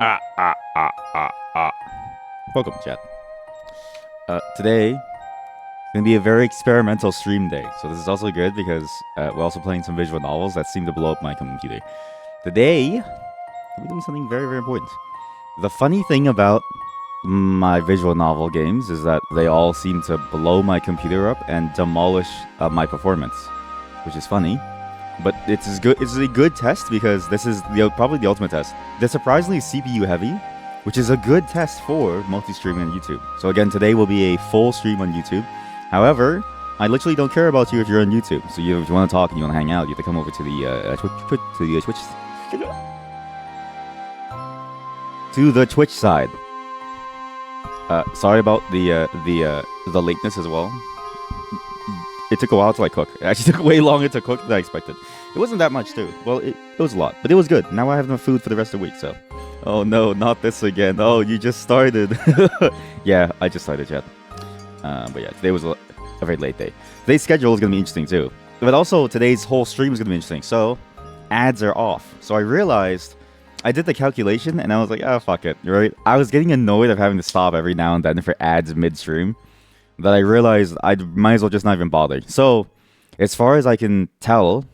Ah, ah, ah, ah, ah. Welcome, chat. Today, it's going to be a very experimental stream day. So this is also good because we're also playing some visual novels that seem to blow up my computer. Today, we're doing something very, very important. The funny thing about my visual novel games is that they all seem to blow my computer up and demolish my performance, which is funny. But it's a good test because this is probably the ultimate test. They're surprisingly CPU heavy, which is a good test for multi-streaming on YouTube. So again, today will be a full stream on YouTube. However, I literally don't care about you if you're on YouTube. So if you want to talk and you want to hang out, you have to come over to the Twitch side. Sorry about the lateness as well. It took a while to cook. It actually took way longer to cook than I expected. It wasn't that much too. Well, it was a lot, but it was good. Now I have enough food for the rest of the week. So, oh no, not this again. Oh, you just started. Yeah, I just started yet. But yeah, today was a very late day. Today's schedule is gonna be interesting too. But also today's whole stream is gonna be interesting. So, ads are off. So I realized I did the calculation and I was like, oh fuck it, right? I was getting annoyed of having to stop every now and then for ads midstream, that I realized I might as well just not even bother. So, as far as I can tell,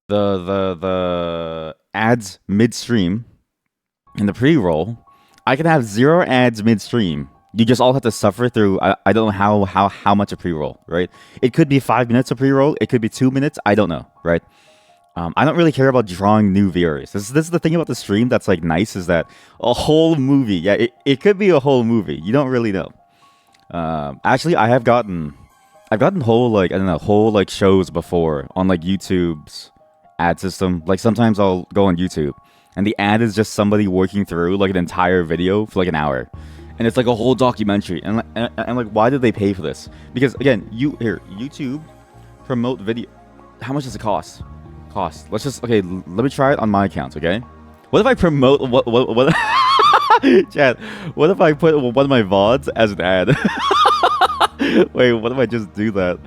the ads midstream in the pre-roll, I can have 0 ads midstream. You just all have to suffer through. I don't know how much a pre-roll, right? It could be 5 minutes of pre-roll. It could be 2 minutes. I don't know, right? I don't really care about drawing new viewers. This is the thing about the stream that's like nice, is that a whole movie. Yeah, it could be a whole movie. You don't really know. Actually, I've gotten whole whole shows before on like YouTube's ad system. Like sometimes I'll go on YouTube and the ad is just somebody working through like an entire video for like an hour, and it's like a whole documentary. And like, why did they pay for this? Because again, YouTube promote video. How much does it cost? Let's just let me try it on my account. Okay, what if I promote what? Chad, what if I put one of my VODs as an ad? Wait, what if I just do that?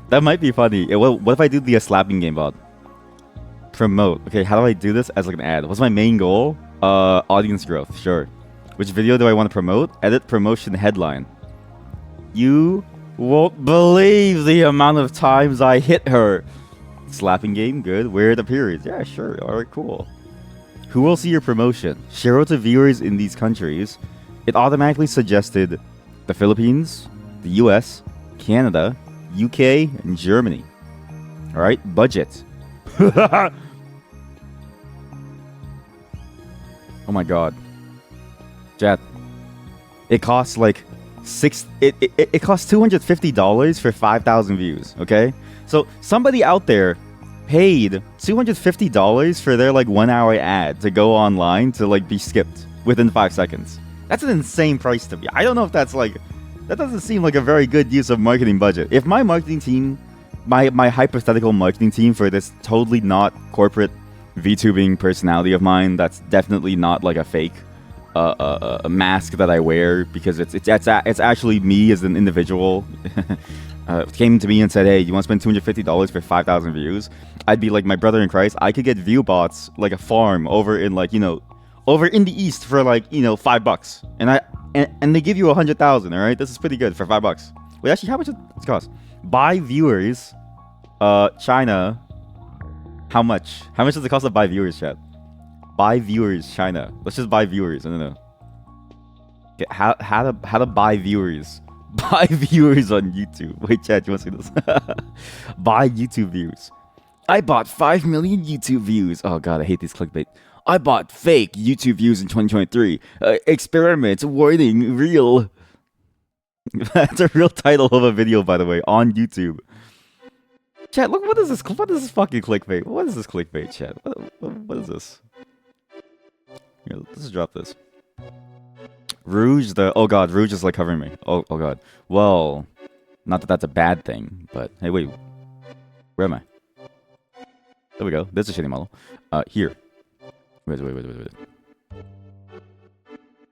That might be funny. What if I do the slapping game VOD? Promote. Okay, how do I do this as like an ad? What's my main goal? Audience growth. Sure. Which video do I want to promote? Edit promotion headline. You won't believe the amount of times I hit her. Slapping game, good. Where are the periods? Yeah, sure. All right, cool. Who will see your promotion? Share it to viewers in these countries. It automatically suggested the Philippines, the US, Canada, UK, and Germany. All right, budget. Oh my god. Chat. It costs like it costs $250 for 5,000 views, okay? So somebody out there paid $250 for their like 1 hour ad to go online to like be skipped within 5 seconds. That's an insane price to me. I don't know if that's like, that doesn't seem like a very good use of marketing budget. If my marketing team, my hypothetical marketing team for this totally not corporate VTubing personality of mine, that's definitely not like a fake a mask that I wear, because it's actually me as an individual. Came to me and said, hey, you want to spend $250 for 5,000 views? I'd be like, my brother in Christ, I could get view bots like a farm over in like, over in the East for like, $5. And they give you 100,000, all right? This is pretty good for $5. Wait, actually, how much does it cost? Buy viewers, China, how much? How much does it cost to buy viewers, chat? Buy viewers, China. Let's just buy viewers. I don't know. Okay, how to buy viewers. Buy viewers on YouTube. Wait, chat, you want to see this? Buy YouTube views. I bought 5 million YouTube views. Oh god, I hate these clickbait. I bought fake YouTube views in 2023. Experiment, warning, real. That's a real title of a video, by the way, on YouTube. Chat, look, what is this fucking clickbait? What is this clickbait, chat? What is this? Here, let's just drop this. Rouge, oh god, Rouge is like covering me. Oh god. Well, not that that's a bad thing, but hey, wait. Where am I? There we go. There's a shitty model. Here. Wait.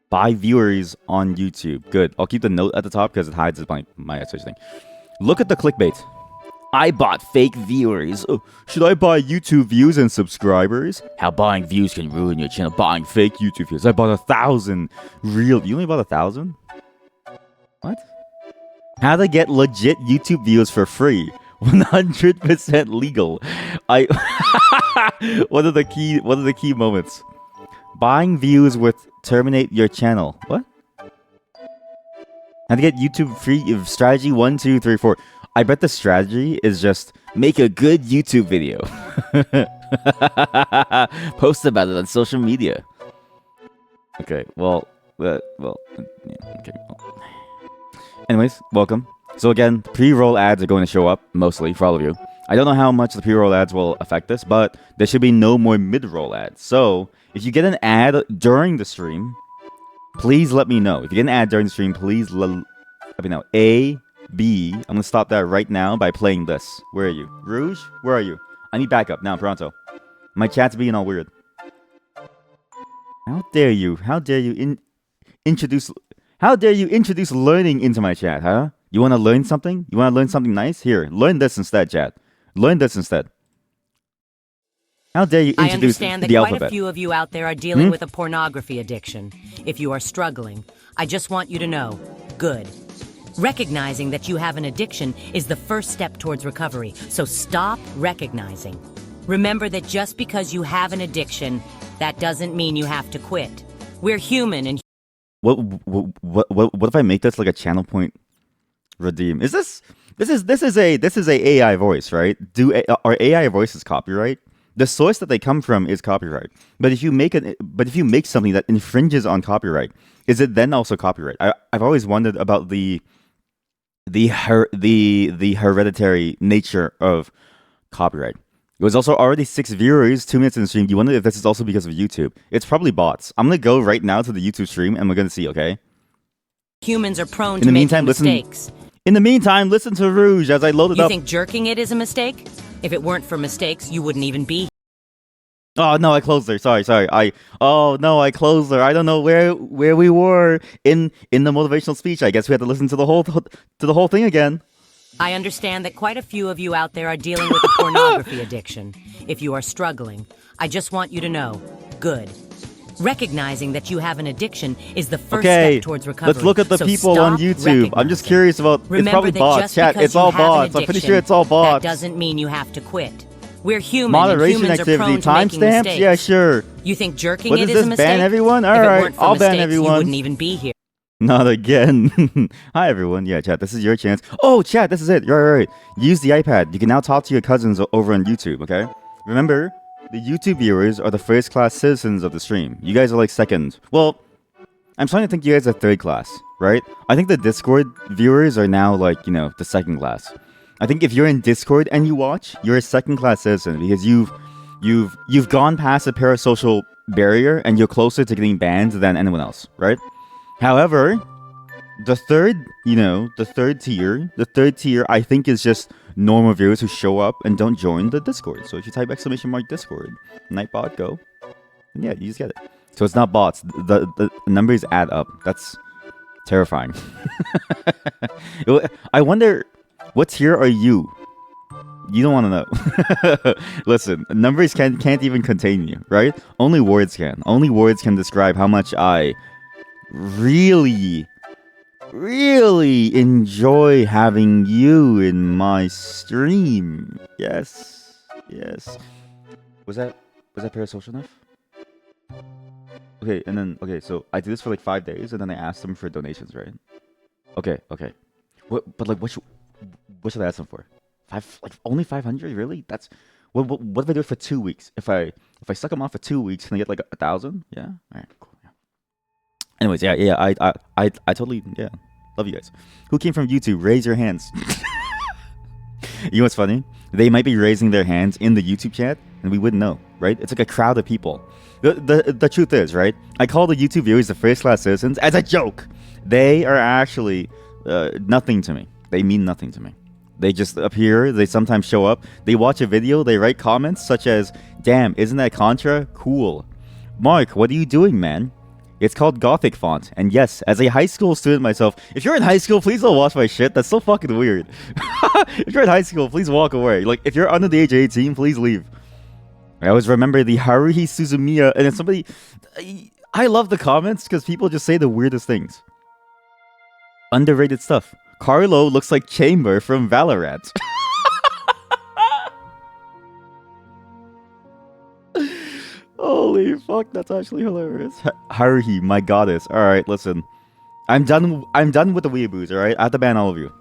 Buy viewers on YouTube. Good. I'll keep the note at the top because it hides my search thing. Look at the clickbait. I bought fake viewers. Should I buy YouTube views and subscribers? How buying views can ruin your channel. Buying fake YouTube views. I bought 1,000 real. You only bought 1,000? What? How to get legit YouTube views for free. 100% legal. What are the key moments? Buying views with terminate your channel. What? How to get YouTube free strategy 1, 2, 3, 4. I bet the strategy is just make a good YouTube video. Post about it on social media. Okay, well, yeah, okay. Anyways, welcome. So again, pre-roll ads are going to show up, mostly, for all of you. I don't know how much the pre-roll ads will affect this, but there should be no more mid-roll ads. So, if you get an ad during the stream, please let me know. If you get an ad during the stream, please let me know. A, B, I'm going to stop that right now by playing this. Where are you? Rouge? Where are you? I need backup now, pronto. My chat's being all weird. How dare you? How dare you introduce learning into my chat, huh? You want to learn something? You want to learn something nice? Here, learn this instead, chat. Learn this instead. How dare you introduce the alphabet? I understand that quite a few of you out there are dealing with a pornography addiction. If you are struggling, I just want you to know, good. Recognizing that you have an addiction is the first step towards recovery, so stop recognizing. Remember that just because you have an addiction, that doesn't mean you have to quit. We're human and... What if I make this like a channel point redeem? Is this is a AI voice, right? Are AI voices copyright? The source that they come from is copyright. But if you make something that infringes on copyright, is it then also copyright? I've always wondered about the hereditary nature of copyright. It was also already 6 viewers, 2 minutes in the stream. You wonder if this is also because of YouTube. It's probably bots. I'm gonna go right now to the YouTube stream and we're gonna see, okay? Humans are prone to making mistakes. In the meantime, listen to Rouge as I load it up. You think jerking it is a mistake? If it weren't for mistakes, you wouldn't even be. Oh no, I closed her. Sorry. I closed her. I don't know where we were in the motivational speech. I guess we had to listen to the whole thing again. I understand that quite a few of you out there are dealing with a pornography addiction. If you are struggling, I just want you to know, good. Recognizing that you have an addiction is the first step towards recovery. Let's look at the people on YouTube. I'm just curious about. It's probably bots. Chat. It's all bots. I'm pretty sure it's all bots. That doesn't mean you have to quit. We're human. Moderation and humans activity. are prone to making Timestamps? mistakes. Yeah, sure. You think jerking What it is is a this? mistake? Ban everyone? All if right, it weren't for I'll mistakes, ban everyone. You wouldn't even be here. Not again. Hi, everyone. Yeah, chat, this is your chance. Oh, chat, this is it. Right. Use the iPad. You can now talk to your cousins over on YouTube, okay? Remember, the YouTube viewers are the first-class citizens of the stream. You guys are like second. Well, I'm starting to think you guys are third class, right? I think the Discord viewers are now like, the second class. I think if you're in Discord and you watch, you're a second-class citizen because you've gone past a parasocial barrier and you're closer to getting banned than anyone else, right? However, the third tier, I think is just normal viewers who show up and don't join the Discord. So if you type !Discord, Nightbot, go, and yeah, you just get it. So it's not bots. The numbers add up. That's terrifying. I wonder, what tier are you? You don't want to know. Listen, numbers can't even contain you, right? Only words can. Only words can describe how much I really enjoy having you in my stream. Yes. Was that parasocial enough? Okay, so I did this for like 5 days, and then I asked them for donations, right? Okay. What should I ask them for? Only 500? Really? That's what if I do it for 2 weeks? If I suck them off for 2 weeks, can I get like 1,000? Yeah. All right. Cool. Yeah. Anyways, yeah. I totally love you guys. Who came from YouTube? Raise your hands. You know what's funny? They might be raising their hands in the YouTube chat, and we wouldn't know, right? It's like a crowd of people. The truth is, right? I call the YouTube viewers the first-class citizens as a joke. They are actually nothing to me. They mean nothing to me. They just appear. They sometimes show up. They watch a video. They write comments such as, "Damn, isn't that Contra? Cool. Mark, what are you doing, man? It's called Gothic font." And yes, as a high school student myself, if you're in high school, please don't watch my shit. That's so fucking weird. If you're in high school, please walk away. Like, if you're under the age of 18, please leave. I always remember the Haruhi Suzumiya, and then somebody... I love the comments because people just say the weirdest things. Underrated stuff. Carlo looks like Chamber from Valorant. Holy fuck, that's actually hilarious. Haruhi, my goddess. Alright, listen. I'm done with the weeaboos, alright? I have to ban all of you.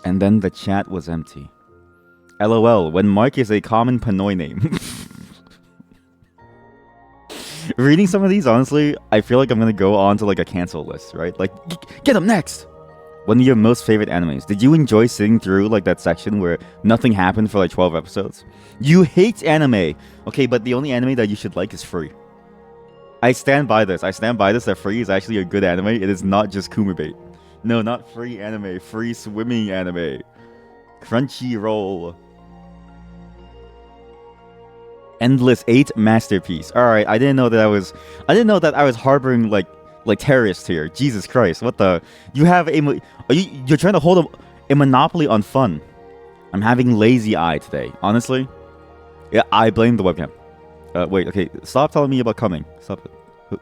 And then the chat was empty. LOL, when Mark is a common Pinoy name. Reading some of these, honestly, I feel like I'm gonna go on to like a cancel list, right? Like, get them next! One of your most favorite animes. Did you enjoy sitting through like that section where nothing happened for like 12 episodes? You hate anime! Okay, but the only anime that you should like is Free. I stand by this. That Free is actually a good anime. It is not just Kumabait. No, not free anime. Free swimming anime. Crunchyroll. Endless 8 masterpiece. Alright, I didn't know that I was harboring like terrorists here. Jesus Christ, what the... You have a... You're trying to hold a monopoly on fun. I'm having lazy eye today. Honestly, yeah, I blame the webcam. Wait, okay, stop telling me about coming. Stop it.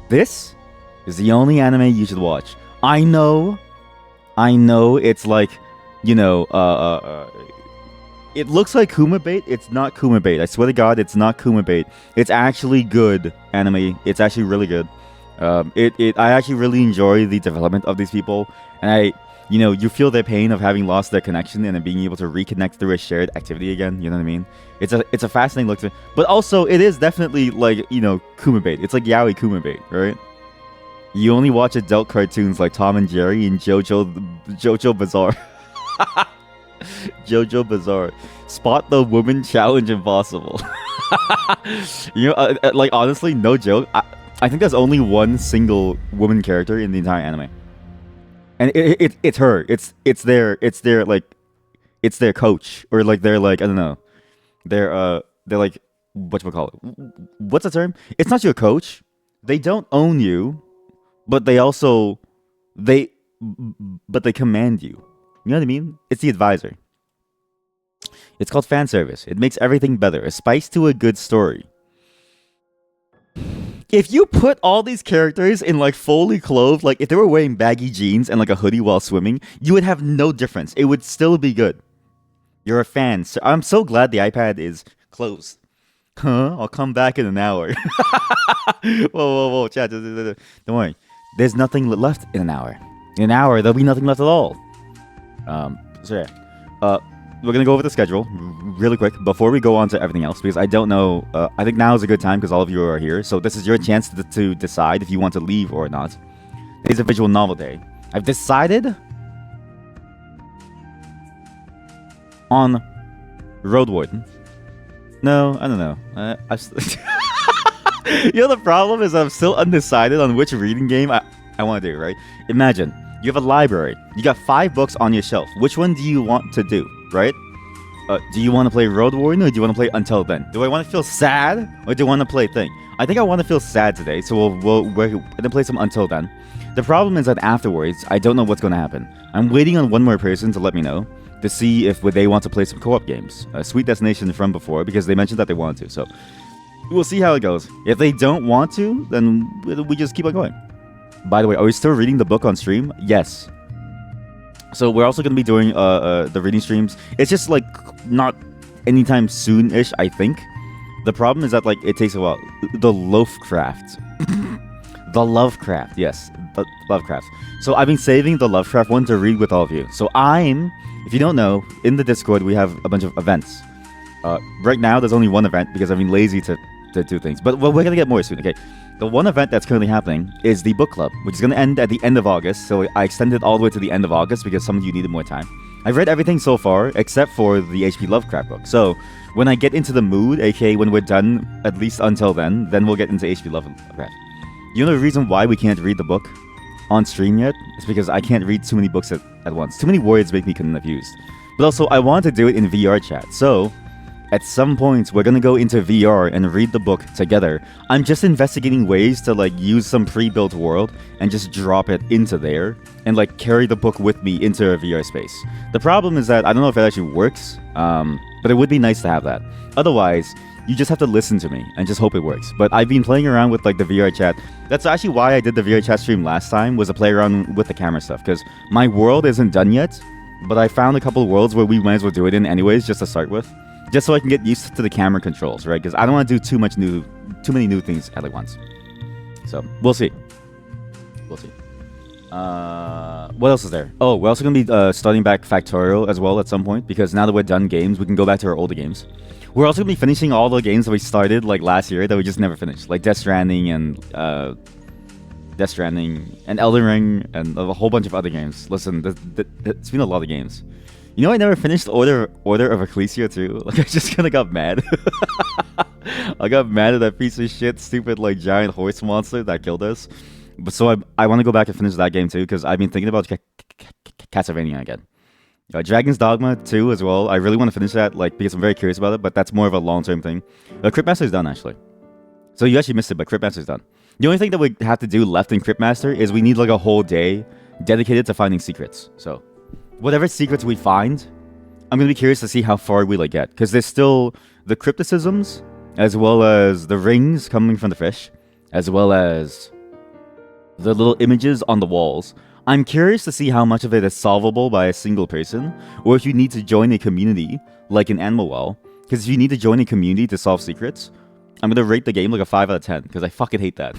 This is the only anime you should watch. I know it's like, you know, it looks like Kumabait. It's not Kumabait. I swear to God, it's not Kumabait. It's actually good anime. It's actually really good. I actually really enjoy the development of these people, and you feel their pain of having lost their connection and then being able to reconnect through a shared activity again. You know what I mean? It's a fascinating look to, but also it is definitely like, you know, Kumabait. It's like yaoi Kumabait, right? You only watch adult cartoons like Tom and Jerry and JoJo Bizarre. JoJo Bizarre. Spot the woman challenge impossible. You know, like honestly, no joke. I think there's only one single woman character in the entire anime, and it's her. It's their coach, or like they're like, I don't know. They're like, whatchamacallit? What's the term? It's not your coach. They don't own you, but they command you. You know what I mean? It's the advisor. It's called fan service. It makes everything better. A spice to a good story. If you put all these characters in like fully clothed, like if they were wearing baggy jeans and like a hoodie while swimming, you would have no difference. It would still be good. You're a fan. So I'm so glad the iPad is closed. Huh? I'll come back in an hour. Whoa, chat. Don't worry. There's nothing left in an hour. In an hour, there'll be nothing left at all. So yeah. We're gonna go over the schedule really quick before we go on to everything else, because I don't know. I think now is a good time because all of you are here, so this is your chance to decide if you want to leave or not. Today's a visual novel day. I've decided on Road Warden. No, I don't know. You know, the problem is I'm still undecided on which reading game I want to do. Right? Imagine you have a library. You got 5 books on your shelf. Which one do you want to do? Right? Do you want to play Road Warden or do you want to play Until Then? Do I want to feel sad or do I want to play Thing? I think I want to feel sad today, so we're gonna play some Until Then. The problem is that afterwards, I don't know what's going to happen. I'm waiting on one more person to let me know to see if they want to play some co-op games. Sweet Destination from before, because they mentioned that they want to. So we'll see how it goes. If they don't want to, then we just keep on going. By the way, are we still reading the book on stream? Yes. So we're also going to be doing the reading streams. It's just like not anytime soon-ish, I think. The problem is that like it takes a while. The Lovecraft. The Lovecraft, yes. The Lovecraft. So I've been saving the Lovecraft one to read with all of you. So if you don't know, in the Discord we have a bunch of events. Right now there's only one event because I've been lazy to do things. But we're going to get more soon, okay? The one event that's currently happening is the book club, which is going to end at the end of August. So I extended all the way to the end of August because some of you needed more time. I've read everything so far except for the H.P. Lovecraft book. So when I get into the mood, aka when we're done, at least until then we'll get into H.P. Lovecraft. You know the reason why we can't read the book on stream yet? It's because I can't read too many books at once. Too many words make me confused. But also, I want to do it in VR chat. So at some point we're gonna go into VR and read the book together. I'm just investigating ways to like use some pre-built world and just drop it into there and like carry the book with me into a VR space. The problem is that I don't know if it actually works, but it would be nice to have that. Otherwise, you just have to listen to me and just hope it works. But I've been playing around with like the VR chat. That's actually why I did the VR chat stream last time, was to play around with the camera stuff, because my world isn't done yet, but I found a couple of worlds where we might as well do it in anyways, just to start with. Just so I can get used to the camera controls, right? Because I don't want to do too many new things at like once. So we'll see. We'll see. What else is there? Oh, we're also gonna be starting back Factorial as well at some point, because now that we're done games, we can go back to our older games. We're also gonna be finishing all the games that we started like last year that we just never finished, like Death Stranding and Elden Ring and a whole bunch of other games. Listen, it's been a lot of games. You know, I never finished Order of Ecclesia too. Like, I just kind of got mad. I got mad at that piece of shit, stupid like giant horse monster that killed us. But so I want to go back and finish that game too, because I've been thinking about Castlevania again. Dragon's Dogma 2 as well. I really want to finish that, like, because I'm very curious about it. But that's more of a long-term thing. Cryptmaster's done actually. So you actually missed it, but Cryptmaster's done. The only thing that we have to do left in Cryptmaster is we need like a whole day dedicated to finding secrets. So whatever secrets we find, I'm gonna be curious to see how far we like get, because there's still the crypticisms, as well as the rings coming from the fish, as well as the little images on the walls. I'm curious to see how much of it is solvable by a single person, or if you need to join a community like in Animal Well. Because if you need to join a community to solve secrets, I'm gonna rate the game like a 5 out of 10, because I fucking hate that.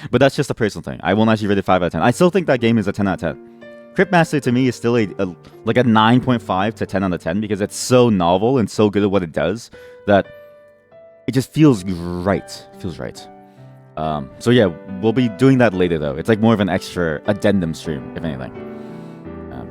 But that's just a personal thing. I won't actually rate it 5 out of 10. I still think that game is a 10 out of 10. Cryptmaster to me is still like a 9.5 to 10 out of 10, because it's so novel and so good at what it does that it just feels right. It feels right. So yeah, we'll be doing that later though. It's like more of an extra addendum stream, if anything.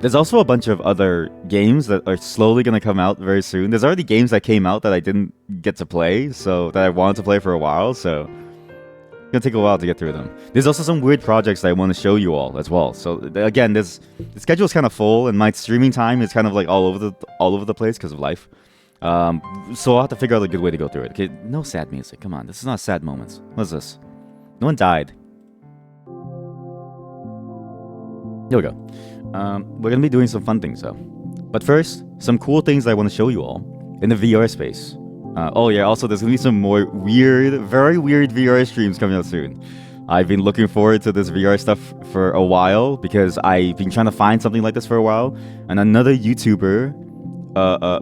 There's also a bunch of other games that are slowly going to come out very soon. There's already games that came out that I didn't get to play, so that I wanted to play for a while, so it's going to take a while to get through them. There's also some weird projects that I want to show you all as well. So again, the schedule is kind of full, and my streaming time is kind of like all over the place because of life. So I'll have to figure out a good way to go through it. Okay, no sad music. Come on, this is not sad moments. What's this? No one died. Here we go. We're gonna be doing some fun things though. But first, some cool things I want to show you all in the VR space. Oh yeah, also there's gonna be some more very weird VR streams coming out soon. I've been looking forward to this VR stuff for a while, because I've been trying to find something like this for a while. And another YouTuber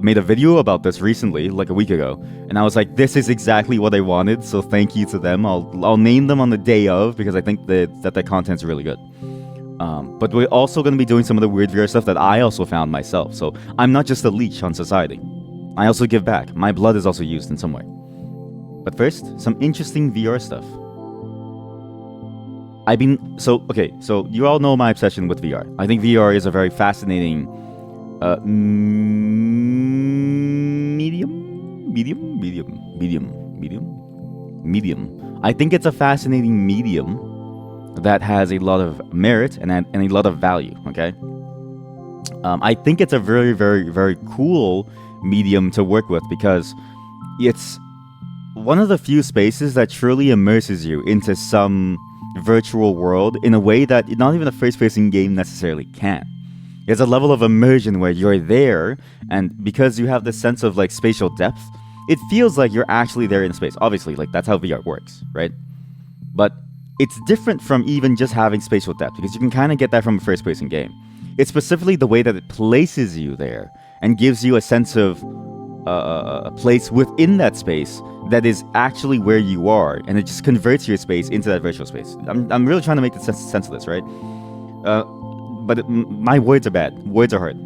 made a video about this recently, like a week ago, and I was like, this is exactly what I wanted, so thank you to them. I'll name them on the day of, because I think that their content's really good. But we're also going to be doing some of the weird VR stuff that I also found myself, so I'm not just a leech on society. I also give back. My blood is also used in some way. But first, some interesting VR stuff. So you all know my obsession with VR. I think VR is a very fascinating medium. I think it's a fascinating medium that has a lot of merit and a lot of value, okay? I think it's a very, very, very cool medium to work with, because it's one of the few spaces that truly immerses you into some virtual world in a way that not even a first-person game necessarily can. There's a level of immersion where you're there, and because you have this sense of like spatial depth, it feels like you're actually there in space. Obviously, like that's how VR works, right? But it's different from even just having spatial depth, because you can kind of get that from a first-person game. It's specifically the way that it places you there and gives you a sense of a place within that space that is actually where you are, and it just converts your space into that virtual space. I'm really trying to make the sense of this, right? But my words are bad. Words are hard.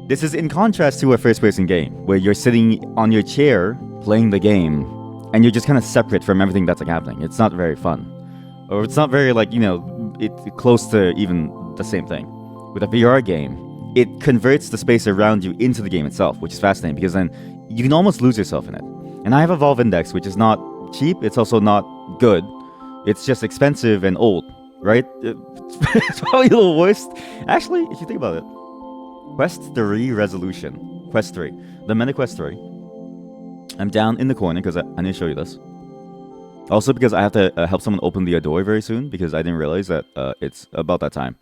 This is in contrast to a first-person game, where you're sitting on your chair playing the game, and you're just kind of separate from everything that's like happening. It's not very fun, or it's not very like, you know, it's close to even the same thing. With a VR game, it converts the space around you into the game itself, which is fascinating, because then you can almost lose yourself in it. And I have a Valve Index, which is not cheap. It's also not good. It's just expensive and old, right? It's probably the worst. Actually, if you think about it, Quest 3 resolution. Quest 3. The Meta Quest 3 I'm down in the corner because I need to show you this. Also because I have to help someone open the door very soon because I didn't realize that it's about that time.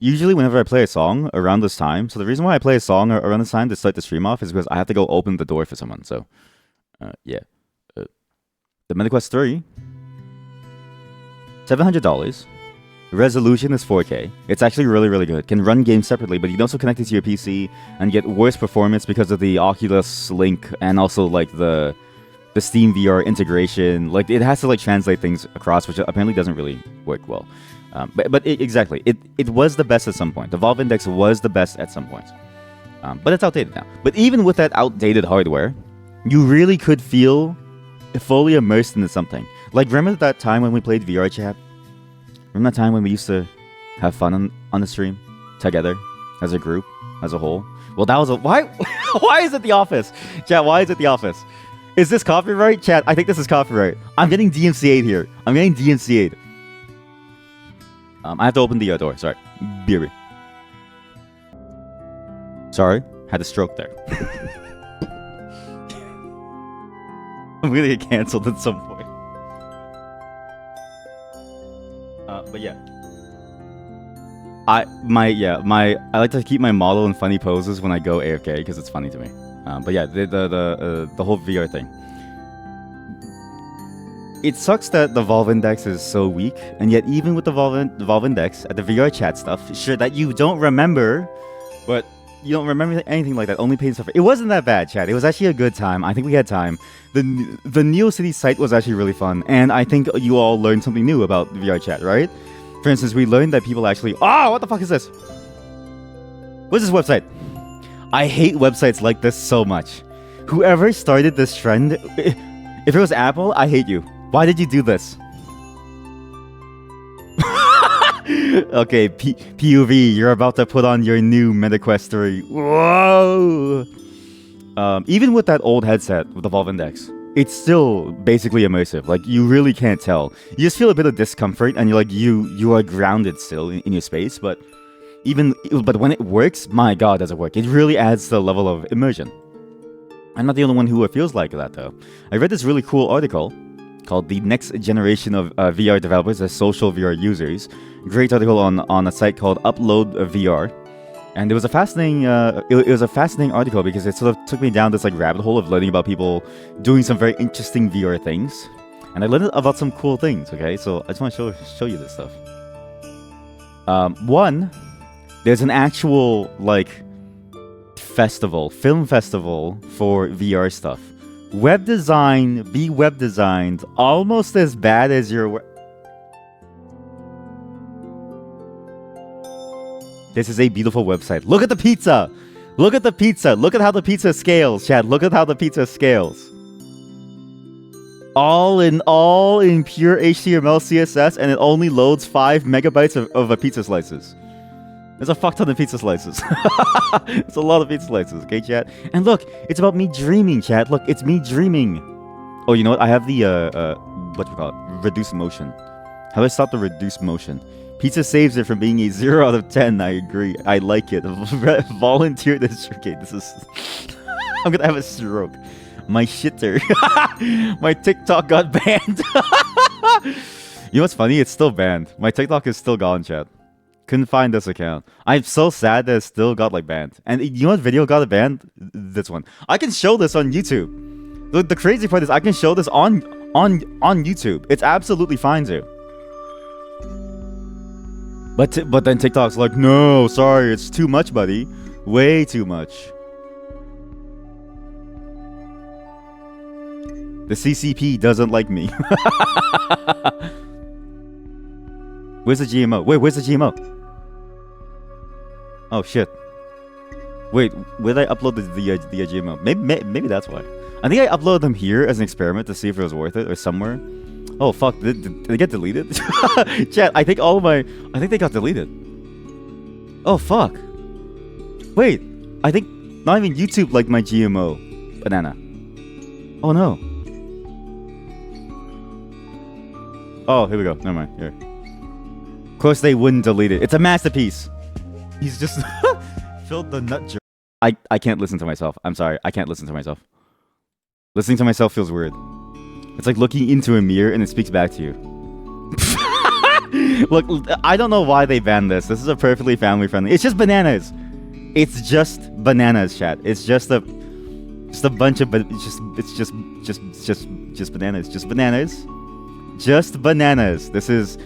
Usually whenever I play a song around this time, so the reason why I play a song around this time to start the stream off is because I have to go open the door for someone. So, yeah. The MetaQuest 3, $700. Resolution is 4K. It's actually really, really good. Can run games separately, but you can also connect it to your PC and get worse performance because of the Oculus Link and also like the Steam VR integration. Like it has to like translate things across, which apparently doesn't really work well. But exactly, it was the best at some point. The Valve Index was the best at some point. But it's outdated now. But even with that outdated hardware, you really could feel fully immersed into something. Like, remember that time when we played VR chat? Remember that time when we used to have fun on the stream? Together? As a group? As a whole? Well, that was a... Why? Why is it The Office? Chat, why is it The Office? Is this copyright? Chat, I think this is copyright. I'm getting DMCA'd here. I'm getting DMCA'd. I have to open the door. Sorry. Beery. Sorry. Had a stroke there. I'm gonna get cancelled at some point. But yeah. I like to keep my model in funny poses when I go AFK because it's funny to me. But yeah, the whole VR thing. It sucks that the Valve Index is so weak, and yet even with the Valve Index at the VR chat stuff, sure that you don't remember, but you don't remember anything like that. Only paid stuff. It wasn't that bad, chat. It was actually a good time. I think we had time. The NeoCity site was actually really fun, and I think you all learned something new about VR chat, right? For instance, we learned that people actually... Oh, what the fuck is this? What's this website? I hate websites like this so much. Whoever started this trend, if it was Apple, I hate you. Why did you do this? Okay, PUV, you're about to put on your new MetaQuest 3. Whoa! Even with that old headset with the Valve Index, it's still basically immersive. Like, you really can't tell. You just feel a bit of discomfort, and you're like, you are grounded still in your space. But when it works, my god, does it work? It really adds to the level of immersion. I'm not the only one who feels like that, though. I read this really cool article called "The Next Generation of VR Developers as Social VR Users." Great article on a site called Upload VR, and it was a fascinating it was a fascinating article because it sort of took me down this like rabbit hole of learning about people doing some very interesting VR things, and I learned about some cool things. Okay, so I just want to show you this stuff. One, there's an actual like film festival for VR stuff. Web design, be web designed, almost as bad as your... This is a beautiful website. Look at the pizza! Look at the pizza! Look at how the pizza scales, Chad. Look at how the pizza scales. All in pure HTML, CSS, and it only loads 5 megabytes of pizza slices. There's a fuck ton of pizza slices. It's a lot of pizza slices, okay, chat? And look, it's about me dreaming, chat. Look, it's me dreaming. Oh, you know what? I have the, what do you call it? Reduced motion. How do I stop the reduced motion? Pizza saves it from being a 0 out of 10. I agree. I like it. Volunteer this. Okay, this is... I'm gonna have a stroke. My shitter. My TikTok got banned. You know what's funny? It's still banned. My TikTok is still gone, chat. Couldn't find this account. I'm so sad that it still got like banned. And you know what video got it banned? This one. I can show this on YouTube. The crazy part is I can show this on YouTube. It's absolutely fine to. But then TikTok's like, no, sorry, it's too much, buddy. Way too much. The CCP doesn't like me. Where's the GMO? Wait, where's the GMO? Oh shit. Wait, where did I upload the GMO? Maybe that's why. I think I uploaded them here as an experiment to see if it was worth it or somewhere. Oh fuck, did they get deleted? Chat, I think they got deleted. Oh fuck. Wait, I think not even YouTube liked my GMO banana. Oh no. Oh, here we go. Never mind. Here. Of course they wouldn't delete it. It's a masterpiece. He's just filled the nut jar. I can't listen to myself. I'm sorry. I can't listen to myself. Listening to myself feels weird. It's like looking into a mirror and it speaks back to you. Look, I don't know why they banned this. This is a perfectly family friendly. It's just bananas. It's just bananas, chat. It's just a bunch of it's just bananas. Just bananas. Just bananas. This is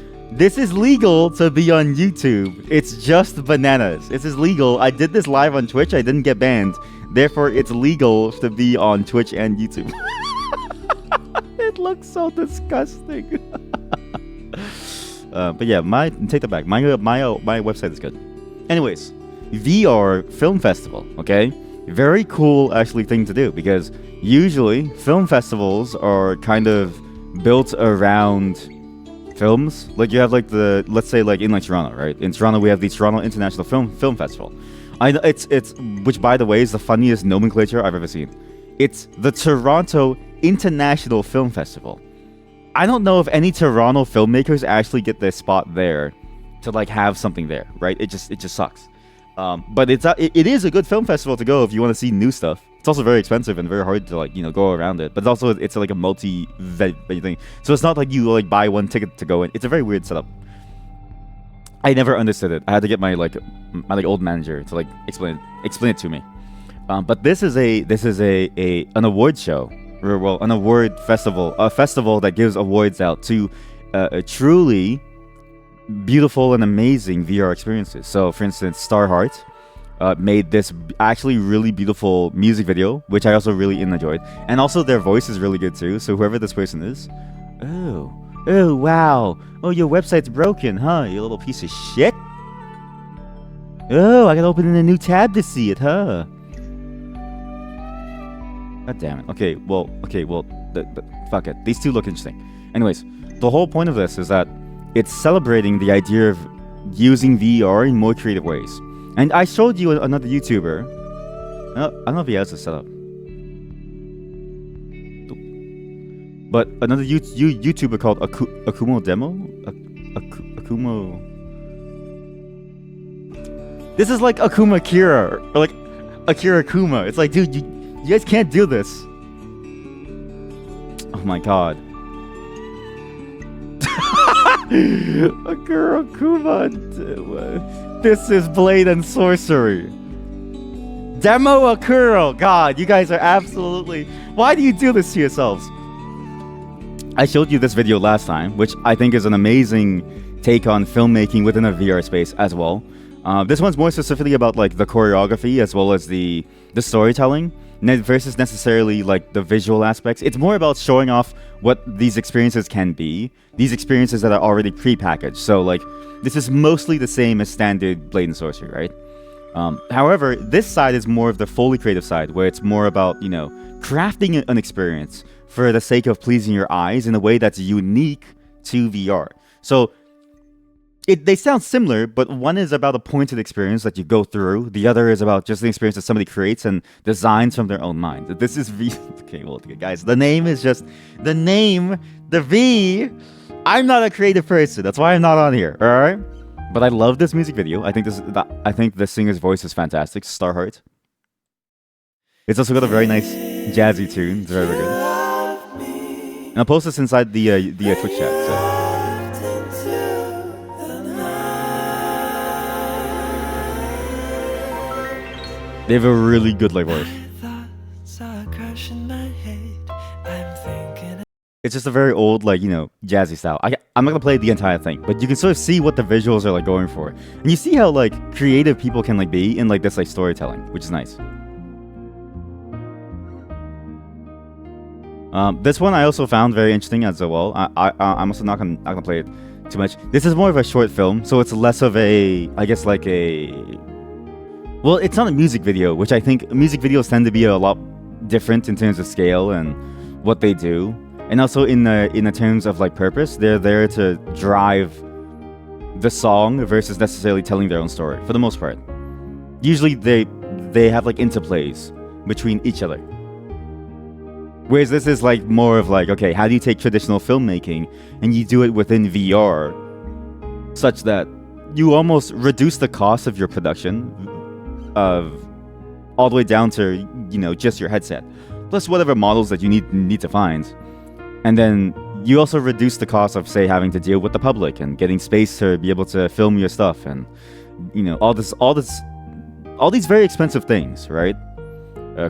legal to be on YouTube. It's just bananas. This is legal. I did this live on Twitch. I didn't get banned. Therefore, it's legal to be on Twitch and YouTube. It looks so disgusting. But yeah, take that back. My website is good. Anyways, VR Film Festival. Okay, very cool actually thing to do, because usually film festivals are kind of built around films. Like you have like let's say like in like Toronto, right? In Toronto we have the Toronto International Film Festival. It's which, by the way, is the funniest nomenclature I've ever seen. It's the Toronto International Film Festival. I don't know if any Toronto filmmakers actually get their spot there to like have something there, right? It just sucks. But it is a good film festival to go if you want to see new stuff. It's also very expensive and very hard to like go around it. But also it's like a multi-venue thing, so it's not like you like buy one ticket to go in. It's a very weird setup. I never understood it. I had to get my old manager to like explain it to me. But this is an award show, well, an award festival, a festival that gives awards out to truly beautiful and amazing VR experiences. So, for instance, Starheart made this actually really beautiful music video, which I also really enjoyed, and also their voice is really good too. So whoever this person is, oh wow, oh your website's broken, huh? You little piece of shit. Oh, I gotta open in a new tab to see it, huh? God damn it. Okay, well, fuck it. These two look interesting. Anyways, the whole point of this is that it's celebrating the idea of using VR in more creative ways. And I showed you another YouTuber. I don't know if he has this set up. But another YouTuber called Akumo Demo? Akumo... This is like Akuma Kira, or like Akira Kuma. It's like, dude, you guys can't do this. Oh my god. Akira Kuma. This is Blade and Sorcery. Demo Akuro. God, you guys are absolutely... Why do you do this to yourselves? I showed you this video last time, which I think is an amazing take on filmmaking within a VR space as well. This one's more specifically about like the choreography as well as the storytelling versus necessarily like the visual aspects. It's more about showing off what these experiences can be, these experiences that are already pre-packaged. So like this is mostly the same as standard Blade and Sorcery, right? However, this side is more of the fully creative side, where it's more about, crafting an experience for the sake of pleasing your eyes in a way that's unique to VR. So they sound similar, but one is about a pointed experience that you go through. The other is about just the experience that somebody creates and designs from their own mind. This is okay, guys, the name is just the name, the V. I'm not a creative person. That's why I'm not on here. All right. But I love this music video. I think the singer's voice is fantastic. Starheart. It's also got a very nice jazzy tune. It's very, very good. And I'll post this inside the Twitch chat. So. They have a really good like voice. It's just a very old, like, jazzy style. I'm not gonna play the entire thing, but you can sort of see what the visuals are like going for, and you see how like creative people can like be in like this like storytelling, which is nice. This one I also found very interesting as well. I'm also not gonna play it too much. This is more of a short film, so it's less of a, I guess, like a. Well, it's not a music video, which I think music videos tend to be a lot different in terms of scale and what they do. And also in the terms of like purpose, they're there to drive the song versus necessarily telling their own story for the most part. Usually they have like interplays between each other. Whereas this is like more of like, okay, how do you take traditional filmmaking and you do it within VR such that you almost reduce the cost of your production of all the way down to, just your headset. plus whatever models that you need to find. And then you also reduce the cost of, say, having to deal with the public and getting space to be able to film your stuff, and all these very expensive things, right?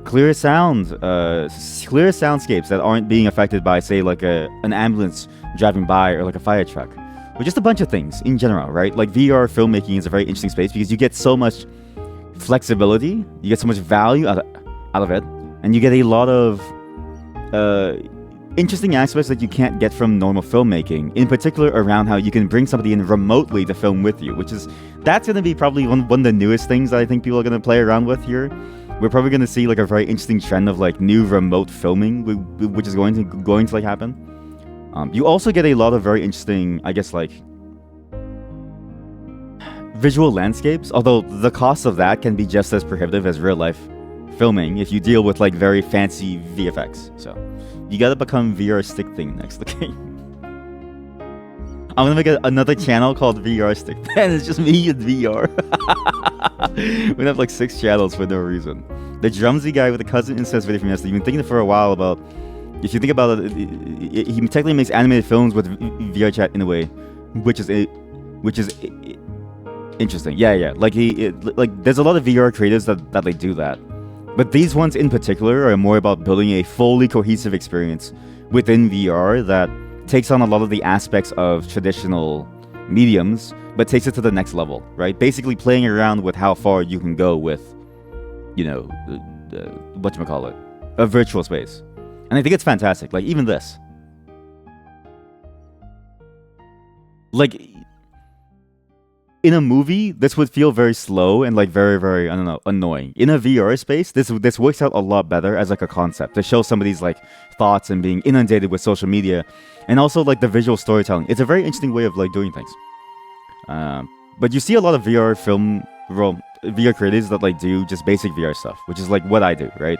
Clear soundscapes that aren't being affected by, say, like an ambulance driving by or like a fire truck, or just a bunch of things in general, right? Like VR filmmaking is a very interesting space because you get so much flexibility, you get so much value out of it, and you get a lot of interesting aspects that you can't get from normal filmmaking, in particular around how you can bring somebody in remotely to film with you, that's going to be probably one of the newest things that I think people are going to play around with here. We're probably going to see like a very interesting trend of like new remote filming, which is going to like happen. You also get a lot of very interesting, I guess, like visual landscapes, although the cost of that can be just as prohibitive as real life filming if you deal with like very fancy VFX. So you gotta become VR stick thing next, okay? I'm gonna make another channel called VR stick, and it's just me in VR. We're gonna have like 6 channels for no reason. The Drumsy guy with the cousin incest video from yesterday, you've been thinking for a while about, if you think about it, he technically makes animated films with VR chat in a way, which is interesting. Yeah. Like there's a lot of VR creators that they do that. But these ones in particular are more about building a fully cohesive experience within VR that takes on a lot of the aspects of traditional mediums, but takes it to the next level, right? Basically playing around with how far you can go with, whatchamacallit, a virtual space. And I think it's fantastic. Like, even this. Like, in a movie, this would feel very slow and like very, very, I don't know, annoying. In a VR space, this works out a lot better as like a concept to show somebody's like thoughts and being inundated with social media, and also like the visual storytelling. It's a very interesting way of like doing things. But you see a lot of VR creators that like do just basic VR stuff, which is like what I do, right?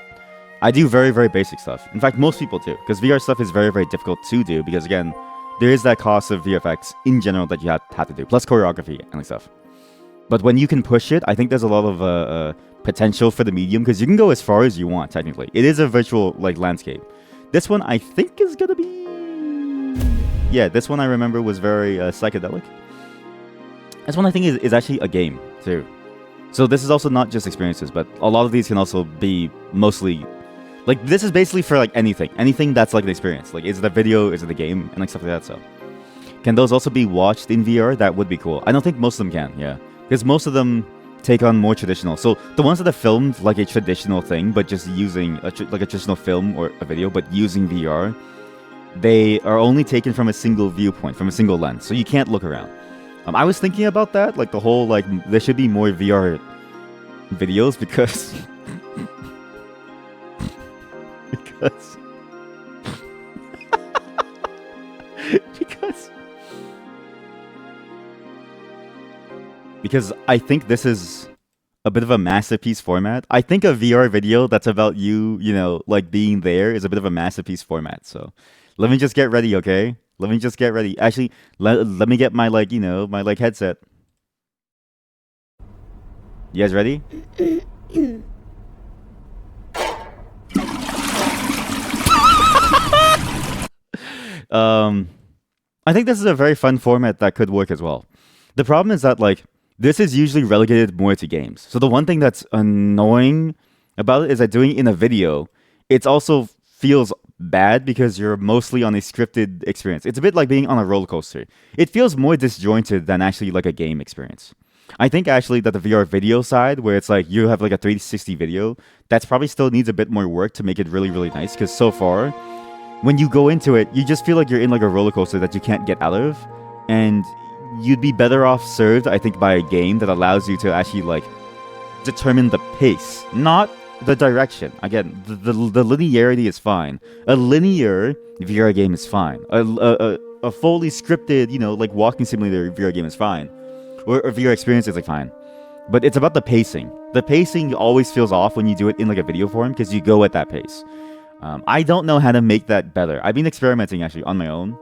I do very, very basic stuff. In fact, most people do, because VR stuff is very, very difficult to do because, again, there is that cost of VFX in general that you have to do, plus choreography and like stuff. But when you can push it, I think there's a lot of potential for the medium, because you can go as far as you want, technically. It is a virtual like landscape. This one, I think, is gonna be... Yeah, this one I remember was very psychedelic. This one I think is actually a game, too. So this is also not just experiences, but a lot of these can also be mostly... Like, this is basically for, like, anything that's, like, an experience. Like, is it a video, is it a game, and, like, stuff like that, so. Can those also be watched in VR? That would be cool. I don't think most of them can, yeah. Because most of them take on more traditional. So, the ones that are filmed like a traditional thing, but just using, a traditional film or a video, but using VR, they are only taken from a single viewpoint, from a single lens. So, you can't look around. I was thinking about that, like, the whole, like, there should be more VR videos, because... because I think this is a bit of a masterpiece format. I think a VR video that's about you, like being there is a bit of a masterpiece format. So let me just get ready, okay? Let me just get ready. Actually, let me get my, like, my, like, headset. You guys ready? I think this is a very fun format that could work as well. The problem is that, like, this is usually relegated more to games. So the one thing that's annoying about it is that doing it in a video, it also feels bad because you're mostly on a scripted experience. It's a bit like being on a roller coaster. It feels more disjointed than actually like a game experience. I think actually that the VR video side, where it's like you have like a 360 video, that's probably still needs a bit more work to make it really, really nice. Because so far, when you go into it, you just feel like you're in like a roller coaster that you can't get out of. And you'd be better off served, I think, by a game that allows you to actually like determine the pace, not the direction. Again, the linearity is fine. A linear VR game is fine. A fully scripted, like walking simulator VR game is fine. Or a VR experience is like fine. But it's about the pacing. The pacing always feels off when you do it in like a video form because you go at that pace. I don't know how to make that better. I've been experimenting actually on my own.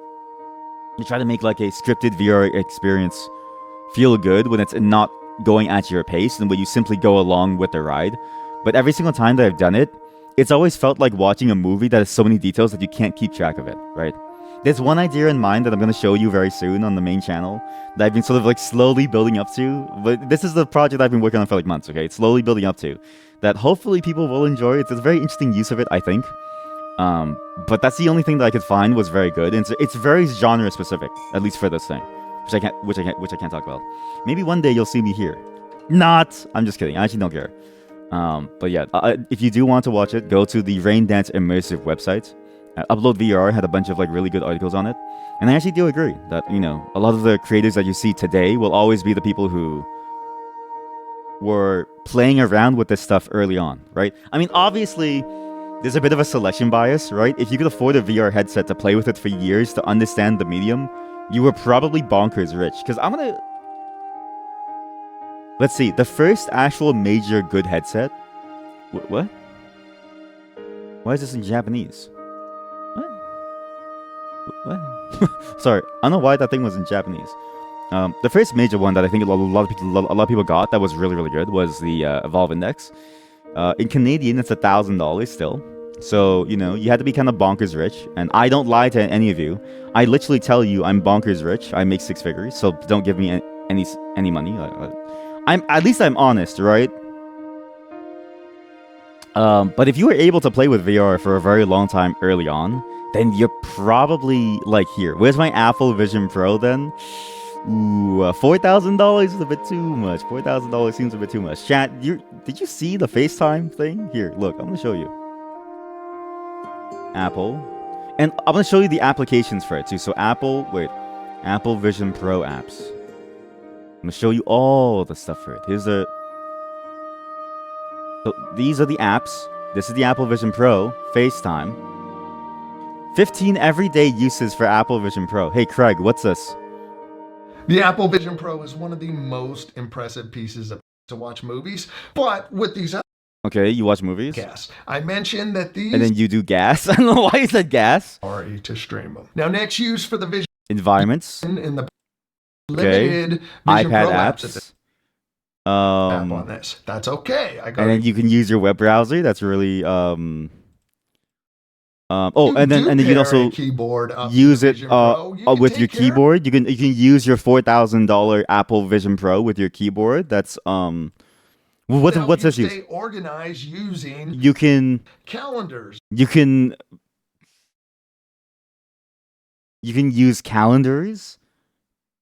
You try to make like a scripted VR experience feel good when it's not going at your pace and when you simply go along with the ride. But every single time that I've done it, it's always felt like watching a movie that has so many details that you can't keep track of it, right? There's one idea in mind that I'm going to show you very soon on the main channel that I've been sort of like slowly building up to. But this is the project I've been working on for like months, okay? It's slowly building up to. That hopefully people will enjoy. It's a very interesting use of it, I think. But that's the only thing that I could find was very good. And it's very genre specific, at least for this thing. Which I can't talk about. Maybe one day you'll see me here. Not! I'm just kidding. I actually don't care. But yeah, if you do want to watch it, go to the Rain Dance Immersive website. Upload VR had a bunch of like really good articles on it, and I actually do agree that a lot of the creators that you see today will always be the people who were playing around with this stuff early on, right? I mean, obviously, there's a bit of a selection bias, right? If you could afford a VR headset to play with it for years to understand the medium, you were probably bonkers rich. Because let's see, the first actual major good headset. What? Why is this in Japanese? What? Sorry, I don't know why that thing was in Japanese. The first major one that I think a lot of people got that was really, really good was the Evolve Index. In Canadian, it's $1,000 still. So, you had to be kind of bonkers rich. And I don't lie to any of you. I literally tell you I'm bonkers rich. I make 6 figures. So don't give me any money. At least I'm honest, right? But if you were able to play with VR for a very long time early on, then you're probably like here. Where's my Apple Vision Pro then? Ooh, $4,000 is a bit too much. $4,000 seems a bit too much. Chat, did you see the FaceTime thing? Here, look, I'm gonna show you. Apple. And I'm gonna show you the applications for it too. So Apple Vision Pro apps. I'm gonna show you all the stuff for it. So these are the apps. This is the Apple Vision Pro, FaceTime. 15 everyday uses for Apple Vision Pro. Hey, Craig, what's this? The Apple Vision Pro is one of the most impressive pieces to watch movies, but with these Okay, you watch movies? gas. I mentioned that these And then you do gas? I don't know why you said gas. are to stream them. Now, next use for the Vision Environments. in the limited Vision iPad Pro apps. app on this. That's okay. And then you can use your web browser. That's really and then you can also keyboard use it with your take care- keyboard. You can use your $4,000 Apple Vision Pro with your keyboard. That's what's to help this you use? stay organized using You can calendars. You can use calendars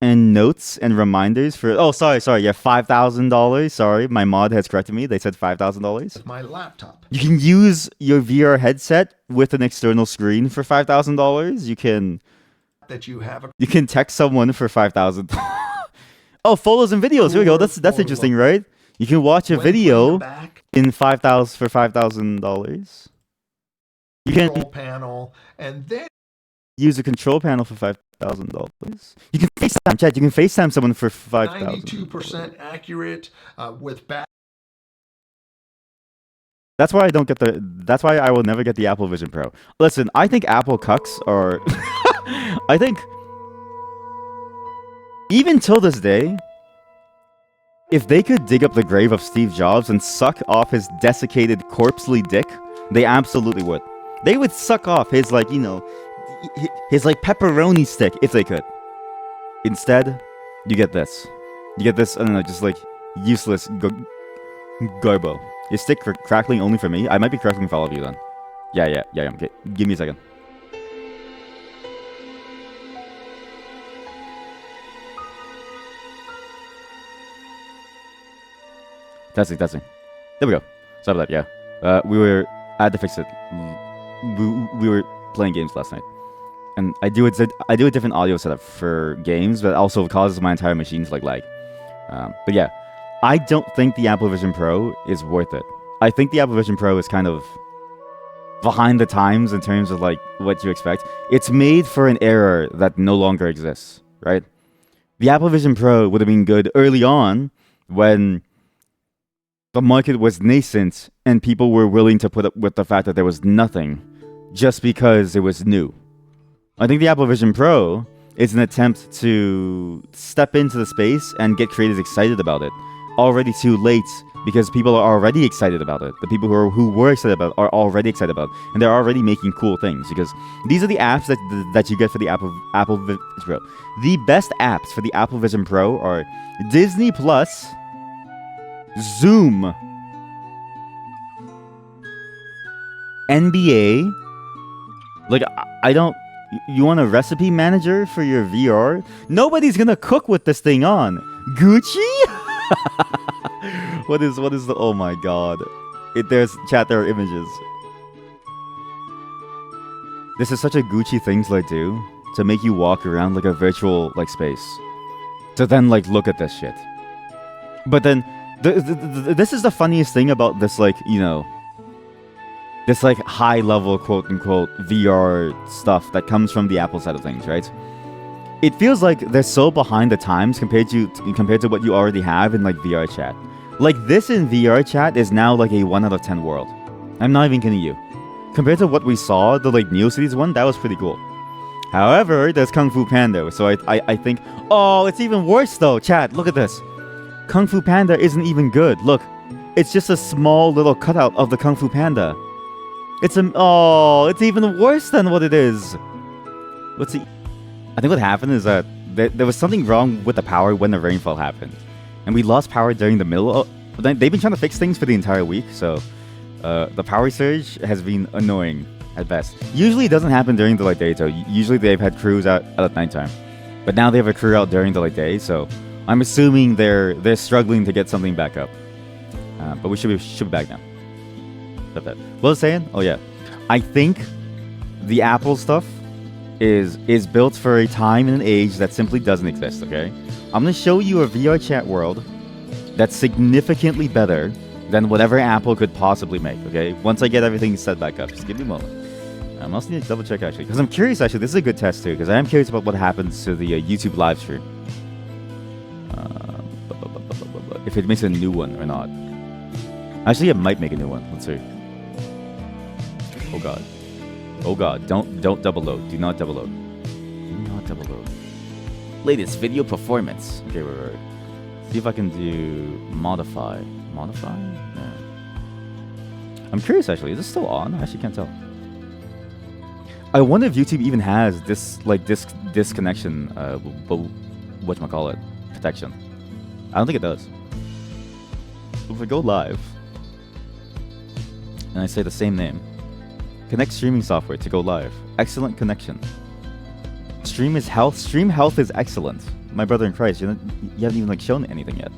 and notes and reminders for. Oh, sorry, yeah, $5,000. Sorry, my mod has corrected me. They said $5,000. With my laptop. You can use your VR headset with an external screen for $5,000. You can text someone for $5,000. Oh, photos and videos. Here we go. That's interesting, right? You can watch a video in $5,000. You can control panel, and then use a control panel for $5,000. You can FaceTime, chat. You can FaceTime someone for $5,000. 92% accurate with back. That's why That's why I will never get the Apple Vision Pro. Listen, I think Apple cucks are. I think even till this day, if they could dig up the grave of Steve Jobs and suck off his desiccated, corpsely dick, they absolutely would. They would suck off his his pepperoni stick if they could. Instead, you get this. I don't know, just useless garbo. Is stick crackling only for me? I might be crackling for all of you then. Yeah. Okay, give me a second. Testing. There we go. Sorry about that, yeah. I had to fix it. We were playing games last night. And I do a different audio setup for games, but also causes my entire machine to lag. But yeah, I don't think the Apple Vision Pro is worth it. I think the Apple Vision Pro is kind of behind the times in terms of what you expect. It's made for an era that no longer exists, right? The Apple Vision Pro would have been good early on when the market was nascent and people were willing to put up with the fact that there was nothing just because it was new. I think the Apple Vision Pro is an attempt to step into the space and get creators excited about it. Already too late because people are already excited about it. The people who were excited about it are already excited about it, and they're already making cool things because these are the apps that you get for the Apple Vision Pro. The best apps for the Apple Vision Pro are Disney Plus, Zoom, NBA. Like, I don't. You want a recipe manager for your VR? Nobody's gonna cook with this thing on. Gucci? What is the? Oh my god! There's chat. There are images. This is such a Gucci thing to like do, to make you walk around like a virtual like space, to then like look at this shit. But then, this is the funniest thing about this, like, you know, this like high level quote unquote VR stuff that comes from the Apple side of things, right? It feels like they're so behind the times compared to what you already have in like VR chat. Like, this in VR chat is now like a 1 out of 10 world. I'm not even kidding you. Compared to what we saw, the like NeoCities one, that was pretty cool. However, there's Kung Fu Panda, so I think, oh, it's even worse though. Chat, look at this. Kung Fu Panda isn't even good. Look, it's just a small little cutout of the Kung Fu Panda. It's even worse than what it is. Let's see. I think what happened is that there was something wrong with the power when the rainfall happened. And we lost power during the middle of... They've been trying to fix things for the entire week, so... the power surge has been annoying at best. Usually it doesn't happen during the like day, so usually they've had crews out at nighttime. But now they have a crew out during the like day, so... I'm assuming they're struggling to get something back up. But we should be back now. What was I saying? Oh yeah. I think the Apple stuff is built for a time and an age that simply doesn't exist, okay? I'm going to show you a VR chat world that's significantly better than whatever Apple could possibly make, okay? Once I get everything set back up. Just give me a moment. I also need to double check, actually, because I'm curious, actually. This is a good test, too, because I am curious about what happens to the YouTube live stream. If it makes a new one or not. Actually, it might make a new one. Let's see. Oh, God. Oh, God. Don't double load. Do not double load. Do not double load. Latest video performance. Okay, wait. See if I can do modify. Modify? Yeah. I'm curious, actually. Is this still on? I actually can't tell. I wonder if YouTube even has this, like, this connection, whatchamacallit, protection. I don't think it does. If we go live, and I say the same name, connect streaming software to go live. Excellent connection. Stream health is excellent. My brother in Christ, you haven't even like shown anything yet.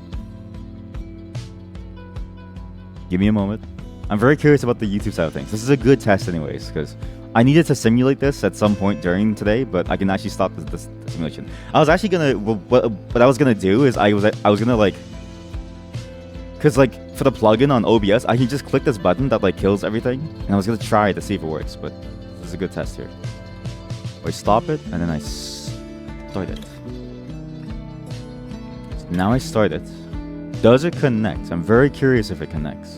Give me a moment. I'm very curious about the YouTube side of things. This is a good test anyways, because I needed to simulate this at some point during today, but I can actually stop the simulation. I was actually gonna, what I was gonna do is I was gonna like, because like for the plugin on OBS, I can just click this button that like kills everything, and I was gonna try to see if it works, but this is a good test here. I stop it, and then I start it. So now I start it. Does it connect? I'm very curious if it connects.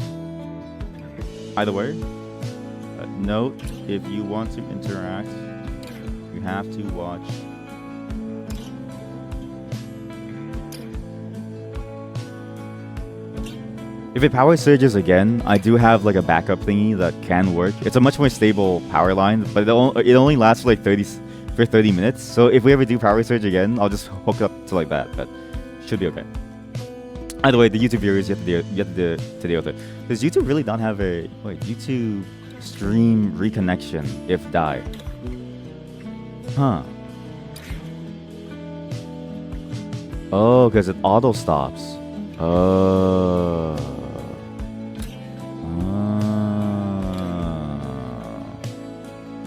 Either way, note, if you want to interact, you have to watch. If it power surges again, I do have like a backup thingy that can work. It's a much more stable power line, but it only lasts for like 30 minutes. So if we ever do power surge again, I'll just hook up to like that, but should be okay. Either way, the YouTube viewers, you have to deal with it. Does YouTube really not have a YouTube stream reconnection if die? Huh. Oh, because it auto stops. Oh.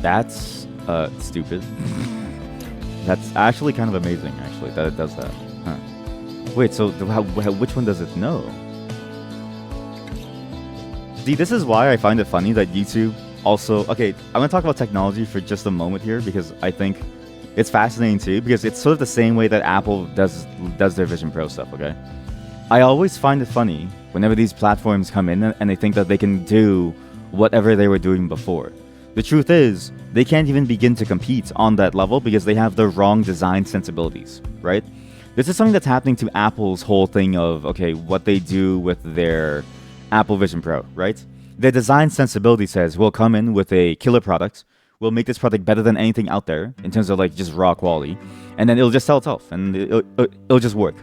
That's stupid. That's actually kind of amazing, actually, that it does that. Huh. Wait, so which one does it know? See, this is why I find it funny that YouTube also... Okay, I'm going to talk about technology for just a moment here, because I think it's fascinating too, because it's sort of the same way that Apple does their Vision Pro stuff, okay? I always find it funny whenever these platforms come in and they think that they can do whatever they were doing before. The truth is, they can't even begin to compete on that level because they have the wrong design sensibilities, right? This is something that's happening to Apple's whole thing of, okay, what they do with their Apple Vision Pro, right? Their design sensibility says we'll come in with a killer product. We'll make this product better than anything out there in terms of like just raw quality. And then it'll just sell itself and it'll just work.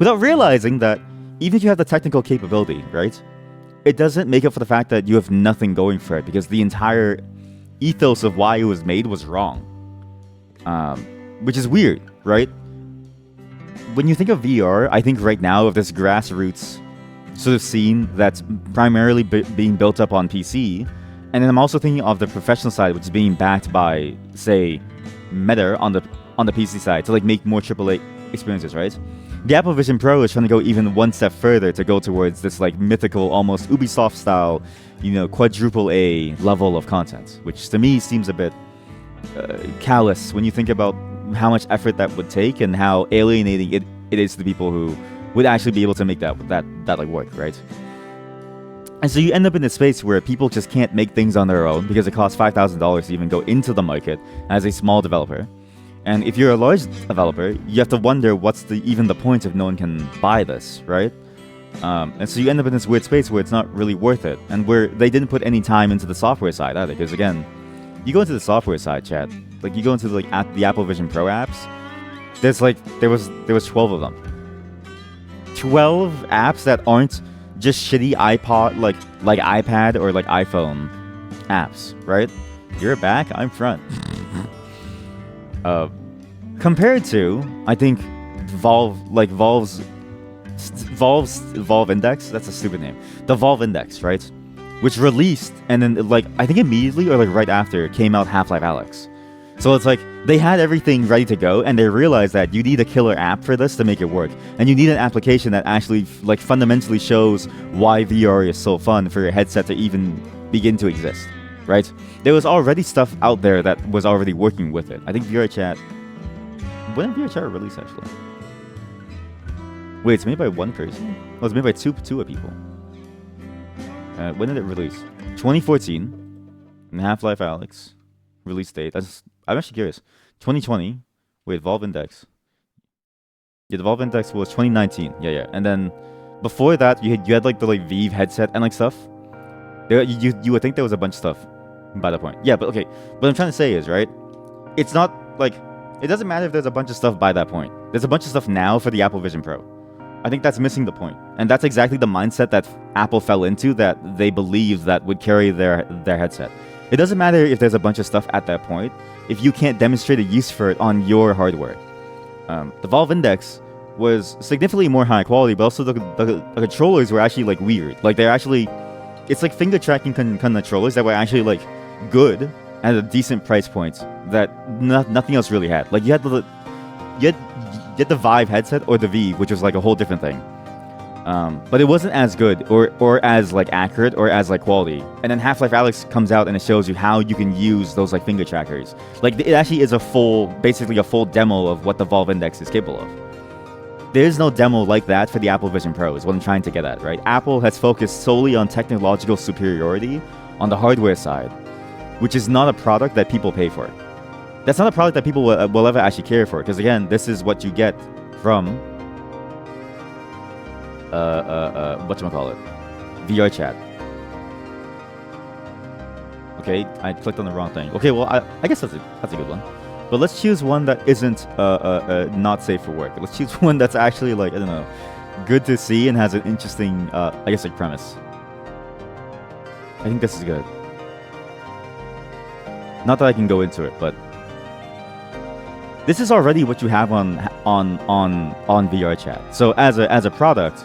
Without realizing that even if you have the technical capability, right? It doesn't make up for the fact that you have nothing going for it because the entire ethos of why it was made was wrong. Which is weird, right? When you think of VR, I think right now of this grassroots sort of scene that's primarily being built up on PC, and then I'm also thinking of the professional side, which is being backed by, say, Meta on the PC side to like make more AAA experiences, right? The Apple Vision Pro is trying to go even one step further to go towards this like mythical, almost Ubisoft style, quadruple A level of content, which to me seems a bit callous when you think about how much effort that would take and how alienating it is to the people who would actually be able to make that like work, right? And so you end up in a space where people just can't make things on their own because it costs $5,000 to even go into the market as a small developer. And if you're a large developer, you have to wonder what's even the point if no one can buy this, right? And so you end up in this weird space where it's not really worth it, and where they didn't put any time into the software side either. Because again, you go into the software side, chat. Like you go into the Apple Vision Pro apps. There was 12 of them. 12 apps that aren't just shitty iPod, like iPad or like iPhone apps, right? You're back, I'm front. Compared to, I think, Valve's Valve Index. That's a stupid name. The Valve Index, right? Which released and then I think immediately or right after came out Half-Life Alyx. So it's like they had everything ready to go, and they realized that you need a killer app for this to make it work, and you need an application that actually fundamentally shows why VR is so fun for your headset to even begin to exist, right? There was already stuff out there that was already working with it. I think VRChat. When did VRChat release actually? Wait, it's made by one person? Oh, it's made by two people. When did it release? 2014. And Half-Life Alyx. Release date. I'm actually curious. 2020. Wait, Valve Index. Yeah, the Valve Index was 2019. Yeah. And then before that, you had like the Vive headset and stuff. You would think there was a bunch of stuff by that point. Yeah, but okay. What I'm trying to say is, right? It's not it doesn't matter if there's a bunch of stuff by that point. There's a bunch of stuff now for the Apple Vision Pro. I think that's missing the point. And that's exactly the mindset that Apple fell into, that they believed that would carry their headset. It doesn't matter if there's a bunch of stuff at that point if you can't demonstrate a use for it on your hardware. The Valve Index was significantly more high quality, but also the controllers were actually weird. They're actually, it's like finger tracking kind of controllers that were actually good at a decent price point that nothing else really had. You had the Vive headset or the Vive, which was a whole different thing. But it wasn't as good or as accurate or as quality. And then Half-Life Alyx comes out and it shows you how you can use those finger trackers. It actually is basically a full demo of what the Valve Index is capable of. There is no demo like that for the Apple Vision Pro, is what I'm trying to get at, right? Apple has focused solely on technological superiority on the hardware side, which is not a product that people pay for. That's not a product that people will ever actually care for, because again, this is what you get from whatchamacallit, VRChat. Okay, I clicked on the wrong thing. Okay, well, I guess that's a good one. But let's choose one that isn't not safe for work. Let's choose one that's actually I don't know, good to see and has an interesting premise. I think this is good. Not that I can go into it, but this is already what you have on VRChat. So as a product,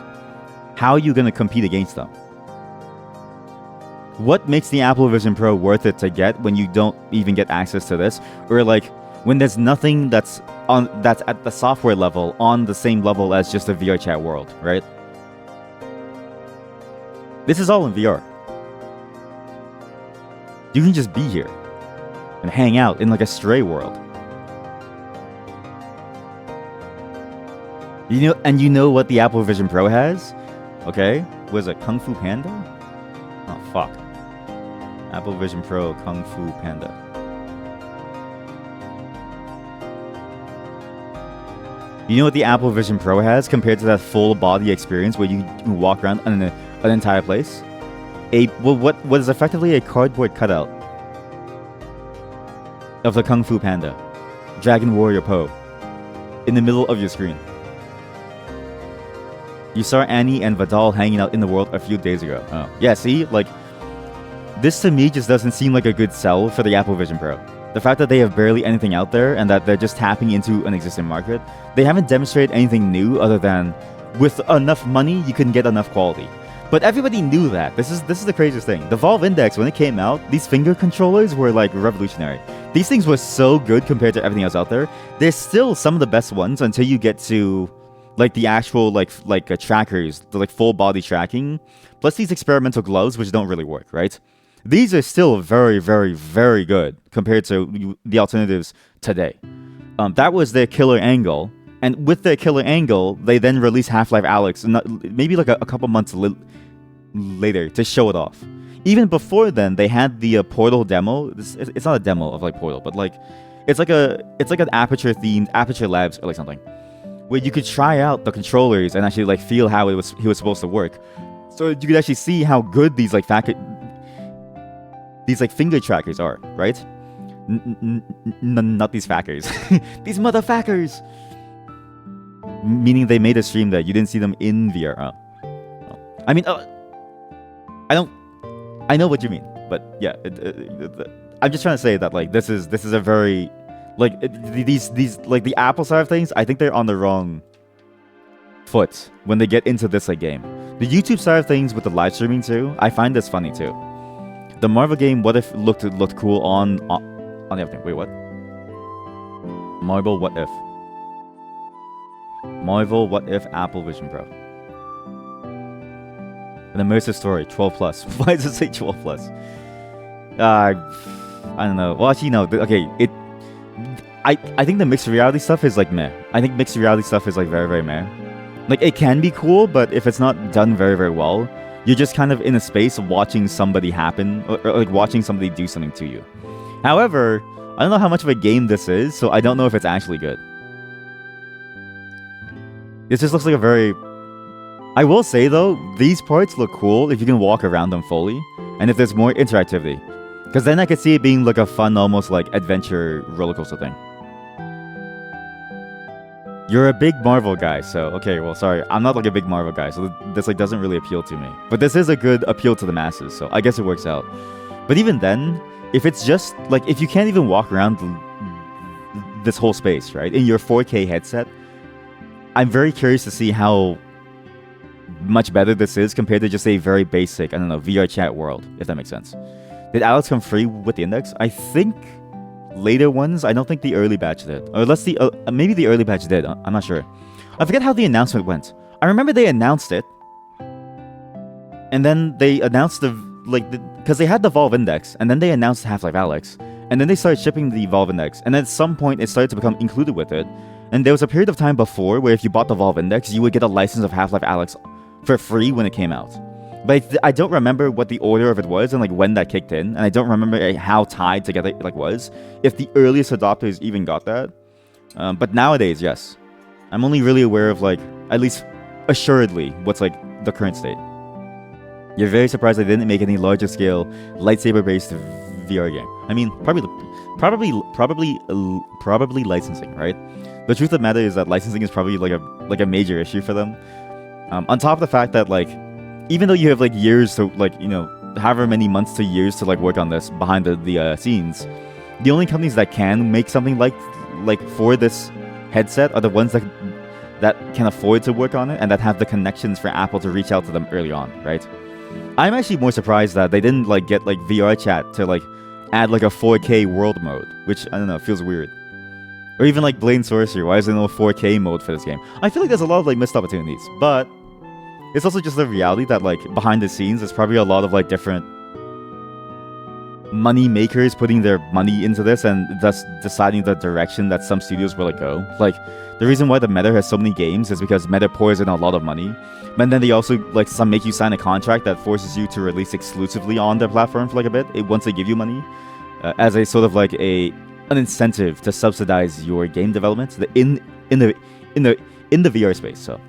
how are you going to compete against them? What makes the Apple Vision Pro worth it to get when you don't even get access to this, or when there's nothing that's at the software level on the same level as just a VRChat world, right? This is all in VR. You can just be here and hang out in a Stray world. You know what the Apple Vision Pro has? Okay, was it Kung Fu Panda? Oh fuck. Apple Vision Pro Kung Fu Panda. You know what the Apple Vision Pro has compared to that full body experience where you can walk around an entire place? What is effectively a cardboard cutout of the Kung Fu Panda, Dragon Warrior Po, in the middle of your screen. You saw Annie and Vidal hanging out in the world a few days ago. Oh. Yeah, see? Like, this to me just doesn't seem like a good sell for the Apple Vision Pro. The fact that they have barely anything out there and that they're just tapping into an existing market, they haven't demonstrated anything new other than with enough money, you can get enough quality. But everybody knew that. This is the craziest thing. The Valve Index, when it came out, these finger controllers were like revolutionary. These things were so good compared to everything else out there. They're still some of the best ones until you get to like the actual trackers, the like full body tracking, plus these experimental gloves which don't really work, right? These are still very, very, very good compared to the alternatives today. That was their killer angle, and with their killer angle, they then released Half-Life Alyx, maybe like a couple months later to show it off. Even before then, they had the Portal demo. It's not a demo of like Portal, but like it's like an Aperture themed Aperture Labs or like something, where you could try out the controllers and actually like feel how he was supposed to work. So you could actually see how good these like finger trackers are, right? Not these fackers. These motherfuckers. Meaning they made a stream that you didn't see them in VR. Oh. I mean, I know what you mean, but yeah, I'm just trying to say that like this is a very like these like the Apple side of things. I think they're on the wrong foot when they get into this like game. The YouTube side of things with the live streaming too, I find this funny too. The Marvel game, what if looked cool on the other thing? Wait, what? Marvel, what if? Marvel, what if Apple Vision Pro? An immersive story, 12 plus. Why does it say 12 plus? I don't know. Well, actually, no. Okay, I think the mixed reality stuff is like meh. I think mixed reality stuff is like very, very meh. Like it can be cool, but if it's not done very, very well, you're just kind of in a space watching somebody happen, or like watching somebody do something to you. However, I don't know how much of a game this is, so I don't know if it's actually good. This just looks like a very... I will say though, these parts look cool if you can walk around them fully, and if there's more interactivity. Because then I could see it being like a fun, almost like adventure rollercoaster thing. You're a big Marvel guy, so okay, well sorry, I'm not like a big Marvel guy, so this like doesn't really appeal to me. But this is a good appeal to the masses, so I guess it works out. But even then, if it's just like if you can't even walk around this whole space, right, in your 4K headset, I'm very curious to see how much better this is compared to just a very basic, I don't know, VR chat world, if that makes sense. Did Alyx come free with the Index? I think later ones, I don't think the early batch did. Or let's see, maybe the early batch did, I'm not sure. I forget how the announcement went. I remember they announced it, and then they announced because they had the Valve Index, and then they announced Half-Life Alyx, and then they started shipping the Valve Index, and at some point it started to become included with it, and there was a period of time before where if you bought the Valve Index, you would get a license of Half-Life Alyx for free when it came out. But I don't remember what the order of it was and like when that kicked in, and I don't remember how tied together it like was, if the earliest adopters even got that. But nowadays, yes. I'm only really aware of like, at least assuredly, what's like the current state. You're very surprised they didn't make any larger scale lightsaber-based VR game. I mean, probably licensing, right? The truth of the matter is that licensing is probably like a major issue for them. On top of the fact that like, even though you have like years to like, you know, however many months to years to like work on this behind the scenes, the only companies that can make something like for this headset are the ones that can afford to work on it and that have the connections for Apple to reach out to them early on, right? I'm actually more surprised that they didn't like get like VR chat to like add like a 4K world mode, which I don't know, feels weird. Or even like Blade Sorcery, why is there no 4K mode for this game? I feel like there's a lot of like missed opportunities, but it's also just the reality that like behind the scenes there's probably a lot of like different money makers putting their money into this and thus deciding the direction that some studios will like go. Like the reason why the Meta has so many games is because Meta pours in a lot of money, but then they also like some make you sign a contract that forces you to release exclusively on their platform for like a bit once they give you money, as a sort of like an incentive to subsidize your game development. In in the VR space. So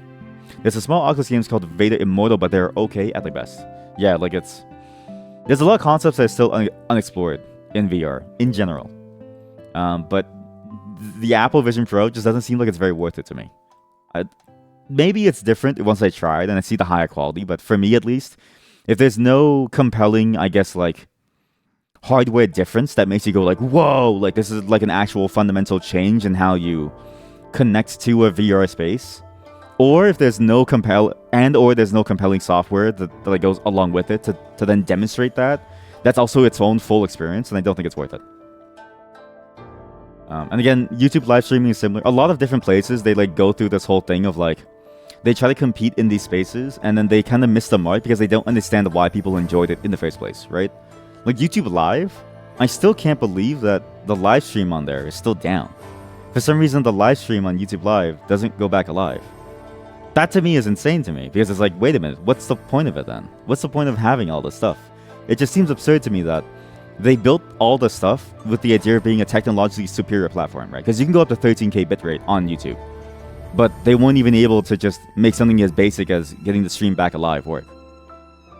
there's a small Oculus games called Vader Immortal, but they're okay at the best. Yeah, like there's a lot of concepts that are still unexplored in VR in general. But the Apple Vision Pro just doesn't seem like it's very worth it to me. Maybe it's different once I try it and I see the higher quality, but for me at least, if there's no compelling, I guess, like hardware difference that makes you go like, whoa, like this is like an actual fundamental change in how you connect to a VR space, or if there's no compelling software that like goes along with it to then demonstrate that's also its own full experience, and I don't think it's worth it. And again, YouTube live streaming is similar. A lot of different places, they like go through this whole thing of like, they try to compete in these spaces, and then they kind of miss the mark because they don't understand why people enjoyed it in the first place, right? Like YouTube Live, I still can't believe that the live stream on there is still down. For some reason, the live stream on YouTube Live doesn't go back alive. That to me is insane to me, because it's like, wait a minute, what's the point of it then? What's the point of having all this stuff? It just seems absurd to me that they built all the stuff with the idea of being a technologically superior platform, right? Because you can go up to 13K bitrate on YouTube, but they weren't even able to just make something as basic as getting the stream back alive work.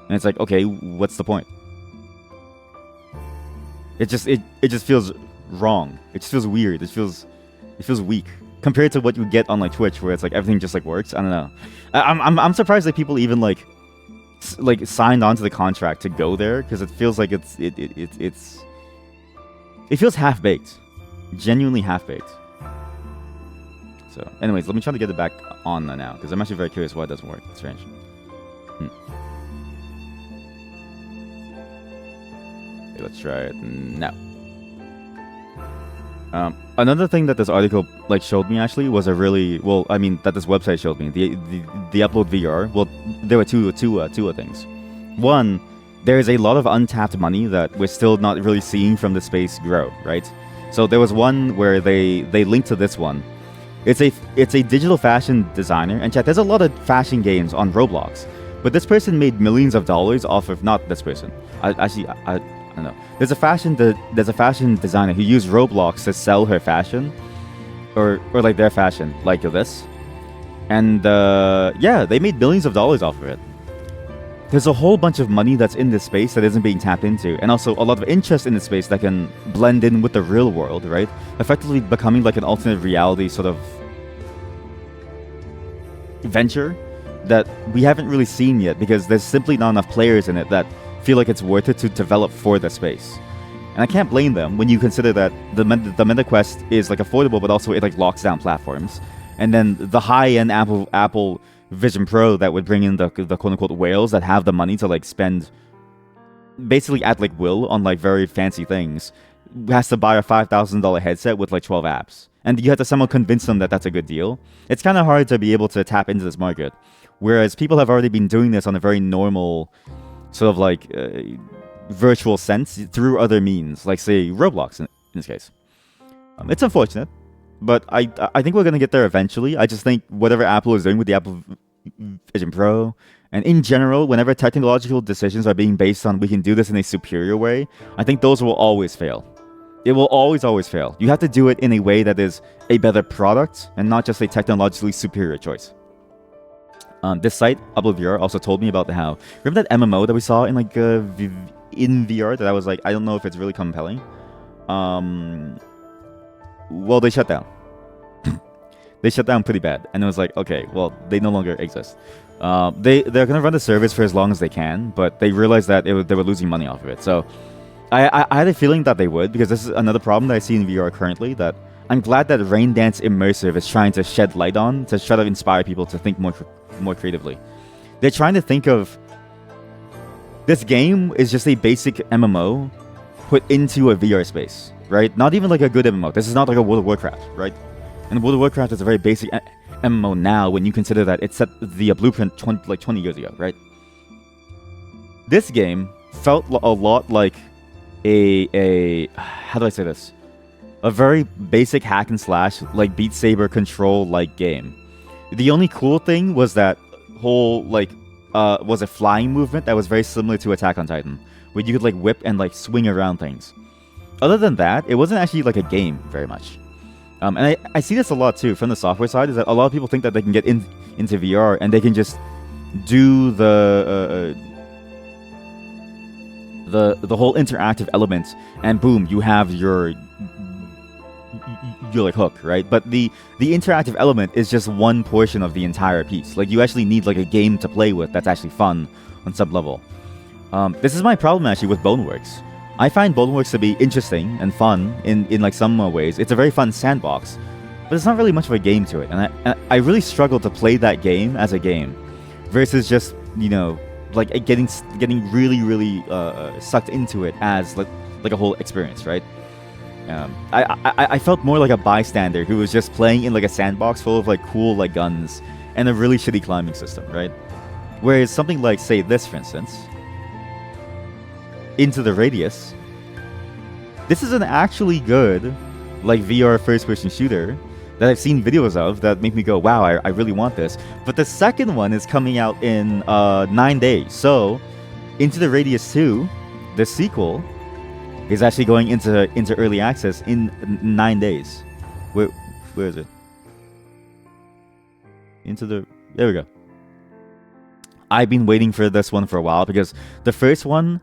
And it's like, okay, what's the point? It just feels wrong. It just feels weird. It feels weak compared to what you get on like Twitch, where it's like everything just like works. I don't know. I'm surprised that people even like signed onto the contract to go there, because it feels like it feels half baked, genuinely half baked. So, anyways, let me try to get it back on now, because I'm actually very curious why it doesn't work. It's strange. Okay, let's try it now. Another thing that this article like showed me actually was that this website showed me, the Upload VR. Well, there were two things. One, there is a lot of untapped money that we're still not really seeing from the space grow, right? So there was one where they linked to this one. It's a digital fashion designer, and chat, there's a lot of fashion games on Roblox, but this person made millions of dollars off of, not this person. I don't know. There's a fashion designer who used Roblox to sell her fashion, or like their fashion, like this, and yeah, they made millions of dollars off of it. There's a whole bunch of money that's in this space that isn't being tapped into, and also a lot of interest in the space that can blend in with the real world, right? Effectively becoming like an alternate reality sort of venture that we haven't really seen yet, because there's simply not enough players in it that feel like it's worth it to develop for the space. And I can't blame them when you consider that the MetaQuest is like affordable, but also it like locks down platforms. And then the high-end Apple Vision Pro that would bring in the quote-unquote whales that have the money to like spend basically at like will on like very fancy things, has to buy a $5,000 headset with like 12 apps. And you have to somehow convince them that that's a good deal. It's kind of hard to be able to tap into this market. Whereas people have already been doing this on a very normal sort of like virtual sense through other means, like say Roblox in this case. It's unfortunate, but I think we're going to get there eventually. I just think whatever Apple is doing with the Apple Vision Pro, and in general, whenever technological decisions are being based on we can do this in a superior way, I think those will always fail. It will always fail. You have to do it in a way that is a better product and not just a technologically superior choice. This site, Upload VR, also told me about how, remember that MMO that we saw in like in VR that I was like, I don't know if it's really compelling. Well, they shut down. They shut down pretty bad, and it was like, okay, well, they no longer exist. They're gonna run the service for as long as they can, but they realized that they were losing money off of it. So I had a feeling that they would, because this is another problem that I see in VR currently that I'm glad that Rain Dance Immersive is trying to shed light on, to try to inspire people to think more creatively. They're trying to think of this game is just a basic MMO put into a VR space, right? Not even like a good MMO. This is not like a World of Warcraft, right? And World of Warcraft is a very basic MMO now when you consider that it set the blueprint 20 years ago, right? This game felt a lot like a how do I say this? A very basic hack and slash, like Beat Saber control like game. The only cool thing was that whole like was a flying movement that was very similar to Attack on Titan, where you could like whip and like swing around things. Other than that, it wasn't actually like a game very much. And I see this a lot too from the software side, is that a lot of people think that they can get into VR and they can just do the whole interactive element, and boom, you have your like hook, right? But the interactive element is just one portion of the entire piece. Like, you actually need like a game to play with that's actually fun on some level. This is my problem actually with Boneworks. I find Boneworks to be interesting and fun in like some ways. It's a very fun sandbox, but it's not really much of a game to it. And I really struggle to play that game as a game, versus just, you know, like getting really sucked into it as like a whole experience, right? I felt more like a bystander who was just playing in like a sandbox full of like cool like guns and a really shitty climbing system, right? Whereas something like, say, this, for instance, Into the Radius, this is an actually good like VR first-person shooter that I've seen videos of that make me go, wow, I really want this. But the second one is coming out in 9 days. So Into the Radius 2, the sequel, is actually going into early access in 9 days. Where is it? There we go. I've been waiting for this one for a while, because the first one,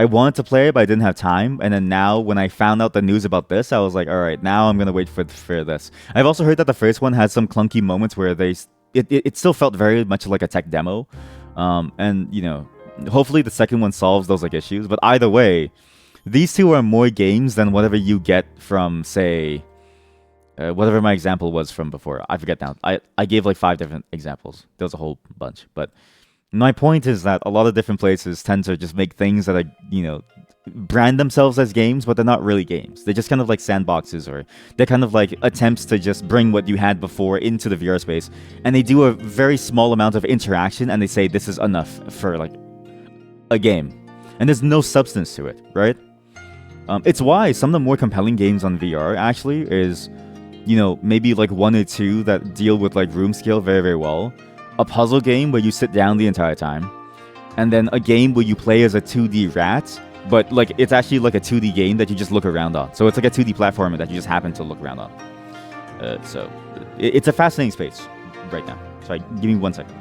I wanted to play it, but I didn't have time. And then now, when I found out the news about this, I was like, all right, now I'm gonna wait for this. I've also heard that the first one had some clunky moments where it still felt very much like a tech demo. And, you know, hopefully the second one solves those like issues. But either way, these two are more games than whatever you get from, say, whatever my example was from before. I forget now. I gave like 5 different examples. There was a whole bunch, but my point is that a lot of different places tend to just make things that are, you know, brand themselves as games, but they're not really games. They're just kind of like sandboxes, or they're kind of like attempts to just bring what you had before into the VR space. And they do a very small amount of interaction, and they say this is enough for like a game. And there's no substance to it, right? It's why some of the more compelling games on VR actually is, you know, maybe like 1 or 2 that deal with like room scale very, very well. A puzzle game where you sit down the entire time, and then a game where you play as a 2D rat, but like it's actually like a 2D game that you just look around on. So it's like a 2D platformer that you just happen to look around on. So it's a fascinating space right now. So give me 1 second.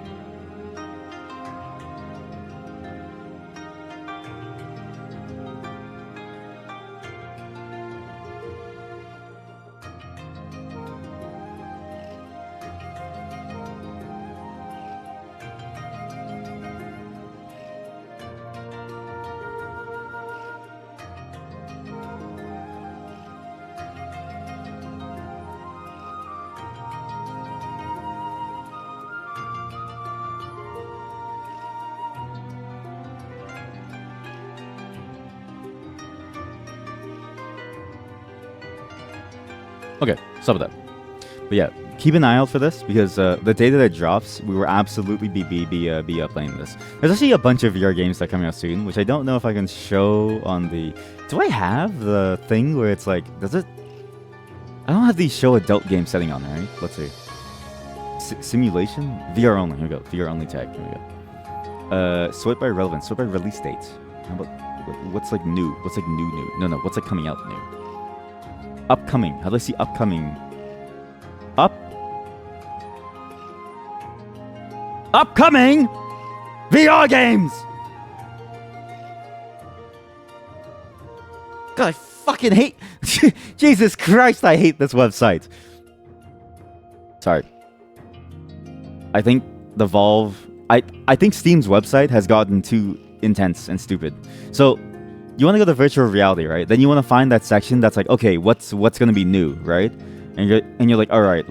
Okay, stop with that. But yeah, keep an eye out for this, because the day that it drops, we will absolutely be playing this. There's actually a bunch of VR games that are coming out soon, which I don't know if I can show on the... Do I have the thing where it's like... Does it... I don't have the show adult game setting on there, right? Let's see. Simulation? VR only. Here we go. VR only tag. Here we go. Sort by relevance. Sort by release date. How about... What's like new? What's like new? No. What's like coming out new? Upcoming. How do I see upcoming? Upcoming VR games! God, I fucking hate... Jesus Christ, I hate this website. Sorry. I think the Valve... I think Steam's website has gotten too intense and stupid. So, you want to go to virtual reality, right? Then you want to find that section that's like, okay, what's going to be new, right? And you're like, all right,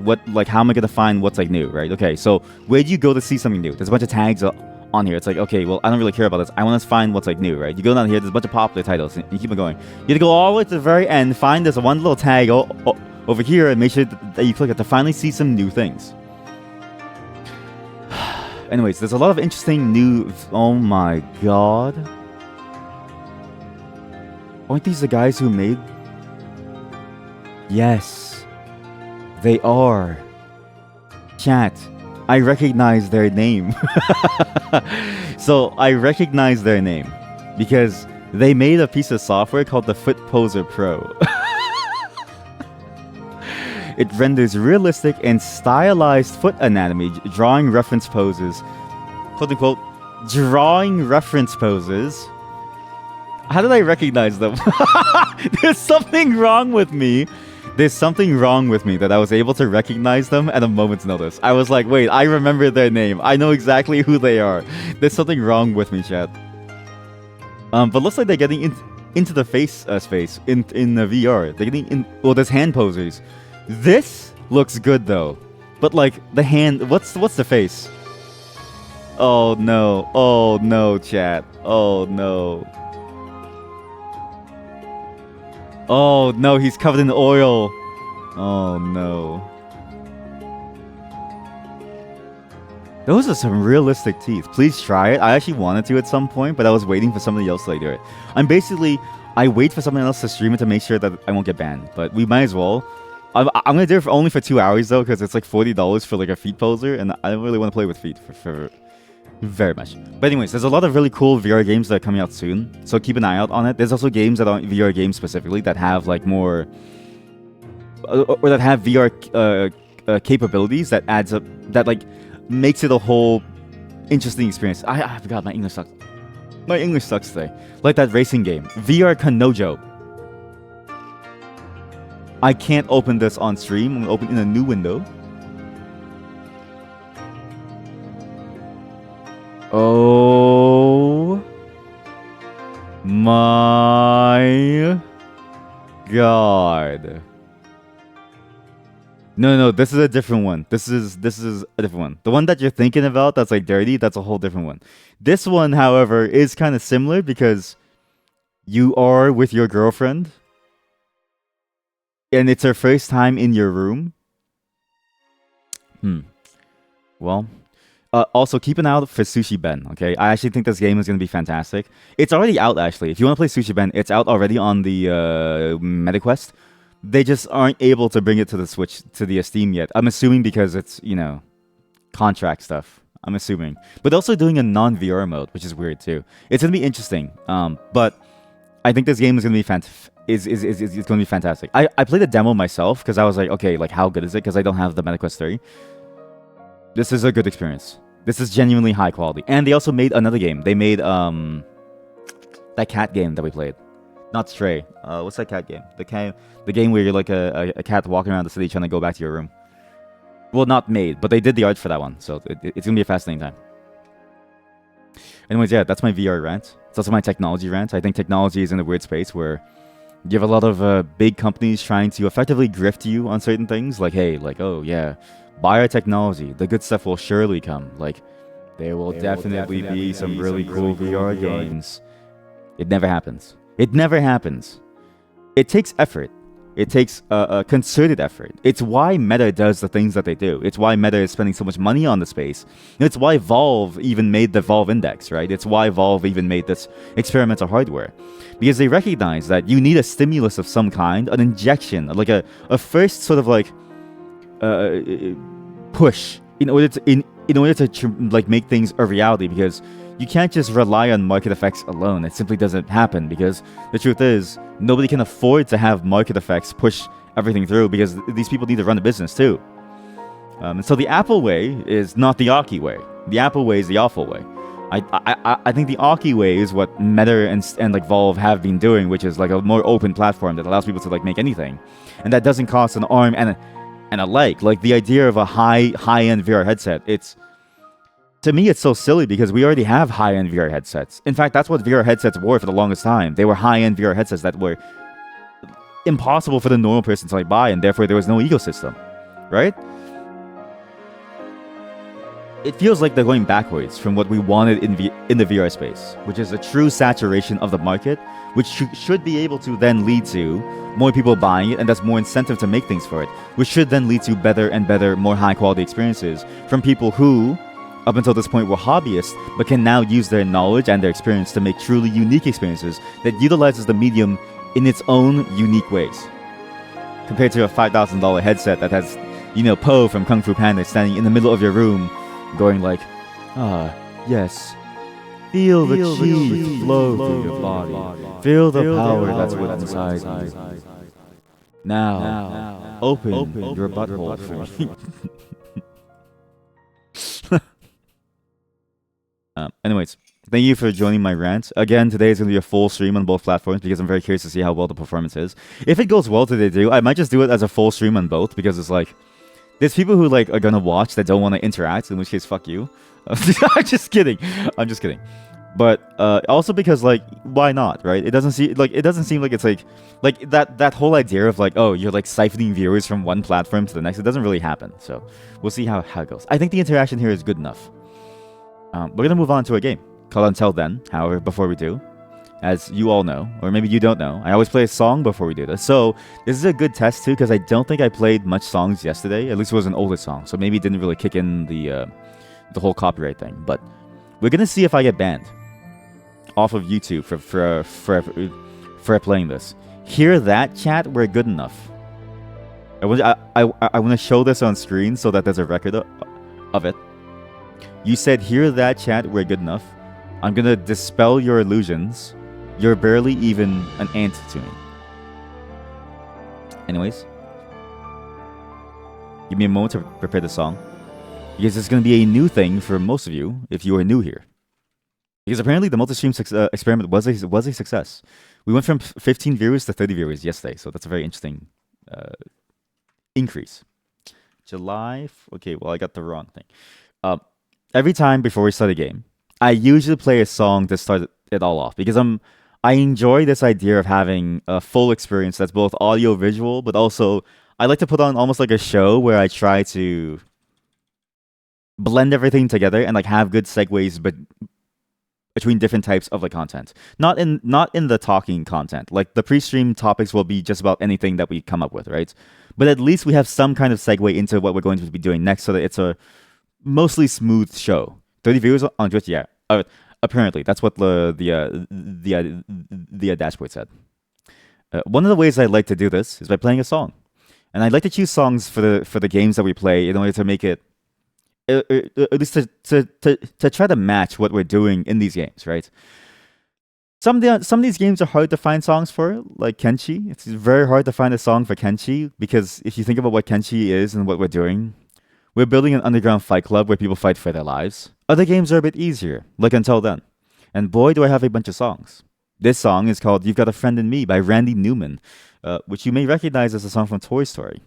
how am I going to find what's like new, right? Okay, so where do you go to see something new? There's a bunch of tags on here. It's like, okay, well, I don't really care about this. I want to find what's like new, right? You go down here, there's a bunch of popular titles, and you keep on going. You have to go all the way to the very end, find this one little tag over here, and make sure that you click it to finally see some new things. Anyways, there's a lot of interesting new... Oh my god. Aren't these the guys who made... Yes. They are. Chat. I recognize their name. So, I recognize their name because they made a piece of software called the Foot Poser Pro. It renders realistic and stylized foot anatomy, drawing reference poses. Quote unquote, drawing reference poses. How did I recognize them? There's something wrong with me. There's something wrong with me that I was able to recognize them at a moment's notice. I was like, wait, I remember their name. I know exactly who they are. There's something wrong with me, chat. But looks like they're getting into the face space in the VR. They're getting in. Well, there's hand posers. This looks good though, but like the hand. What's the face? Oh no! Oh no, chat! Oh no! Oh no! He's covered in oil. Oh no! Those are some realistic teeth. Please try it. I actually wanted to at some point, but I was waiting for somebody else to do it. I wait for someone else to stream it to make sure that I won't get banned. But we might as well. I'm gonna do it only for 2 hours though, because it's like $40 for like a feet poser, and I don't really want to play with feet for very much. But anyways, there's a lot of really cool VR games that are coming out soon, so keep an eye out on it. There's also games that aren't VR games specifically that have like more, or that have VR capabilities that adds up, that like makes it a whole interesting experience. I forgot my English sucks. My English sucks today. Like that racing game, VR Kanojo. I can't open this on stream. I'm gonna open in a new window. Oh my god. No, this is a different one. This is a different one. The one that you're thinking about that's like dirty, that's a whole different one. This one, however, is kind of similar because you are with your girlfriend and it's her first time in your room. Well, also keep an eye out for Sushi Ben, okay? I actually think this game is going to be fantastic. It's already out, actually. If you want to play Sushi Ben, it's out already on the MetaQuest. They just aren't able to bring it to the Switch, to the Steam yet. I'm assuming because it's, you know, contract stuff. I'm assuming. But also doing a non-VR mode, which is weird too. It's going to be interesting. But I think this game is going to be it's going to be fantastic. I played a demo myself because I was like, okay, like how good is it? Because I don't have the MetaQuest 3. This is a good experience. This is genuinely high quality. And they also made another game. They made that cat game that we played. Not Stray. What's that cat game? The game where you're like a cat walking around the city trying to go back to your room. Well, not made, but they did the art for that one. So it's going to be a fascinating time. Anyways, yeah, that's my VR rant. It's also my technology rant. I think technology is in a weird space where you have a lot of big companies trying to effectively grift you on certain things. Like, hey, like, oh, yeah, buy our technology. The good stuff will surely come. Like, there will definitely be some really cool VR games. It never happens. It never happens. It takes effort. It takes a concerted effort. It's why Meta does the things that they do. It's why Meta is spending so much money on the space. It's why Valve even made the Valve Index, right? It's why Valve even made this experimental hardware. Because they recognize that you need a stimulus of some kind, an injection, like a first sort of like push in order to like make things a reality, because you can't just rely on market effects alone. It simply doesn't happen, because the truth is nobody can afford to have market effects push everything through, because these people need to run a business too. And so the Apple way is not the Aki way. The Apple way is the awful way. I think the Aki way is what Meta and like Valve have been doing, which is like a more open platform that allows people to like make anything, and that doesn't cost an arm and a leg. Like the idea of a high-end VR headset, to me, it's so silly because we already have high-end VR headsets. In fact, that's what VR headsets were for the longest time. They were high-end VR headsets that were impossible for the normal person to like buy, and therefore there was no ecosystem, right? It feels like they're going backwards from what we wanted in the VR space, which is a true saturation of the market, which should be able to then lead to more people buying it, and that's more incentive to make things for it, which should then lead to better and better, more high-quality experiences from people who, up until this point, were hobbyists, but can now use their knowledge and their experience to make truly unique experiences that utilizes the medium in its own unique ways. Compared to a $5,000 headset that has, you know, Po from Kung Fu Panda standing in the middle of your room going like, ah, yes, feel the chi flow through your body, feel the power that's within inside you. Now, open your butthole for me. Anyways, thank you for joining my rant. Again, today is going to be a full stream on both platforms because I'm very curious to see how well the performance is. If it goes well today, I might just do it as a full stream on both because it's like, there's people who like are gonna watch that don't want to interact, in which case, fuck you. I'm just kidding. I'm just kidding. But also because like, why not, right? It doesn't seem like it's like that whole idea of like, oh, you're like siphoning viewers from one platform to the next. It doesn't really happen. So we'll see how it goes. I think the interaction here is good enough. We're gonna move on to a game called Until Then. However, before we do, as you all know, or maybe you don't know, I always play a song before we do this. So this is a good test too, because I don't think I played much songs yesterday. At least it was an older song, so maybe it didn't really kick in the whole copyright thing. But we're gonna see if I get banned off of YouTube for playing this. Hear that, chat? We're good enough. I want to show this on screen so that there's a record of it. You said, hear that, chat? We're good enough. I'm gonna dispel your illusions. You're barely even an ant to me. Anyways, give me a moment to prepare the song, because it's gonna be a new thing for most of you if you are new here. Because apparently the multi-stream experiment was a success. We went from 15 viewers to 30 viewers yesterday, so that's a very interesting increase. July. Okay, well I got the wrong thing. Every time before we start a game, I usually play a song to start it all off because I enjoy this idea of having a full experience that's both audio visual, but also I like to put on almost like a show where I try to blend everything together and like have good segues, but between different types of like content. Not in the talking content. Like the pre-stream topics will be just about anything that we come up with, right? But at least we have some kind of segue into what we're going to be doing next, so that it's a mostly smooth show. 30 viewers on Twitch, yeah. Apparently, that's what the dashboard said. One of the ways I like to do this is by playing a song, and I like to choose songs for the games that we play in order to make it, at least to try to match what we're doing in these games, right? Some of these games are hard to find songs for, like Kenshi. It's very hard to find a song for Kenshi because if you think about what Kenshi is and what we're doing, we're building an underground fight club where people fight for their lives. Other games are a bit easier, like Until Then. And boy, do I have a bunch of songs. This song is called You've Got a Friend in Me by Randy Newman, which you may recognize as a song from Toy Story.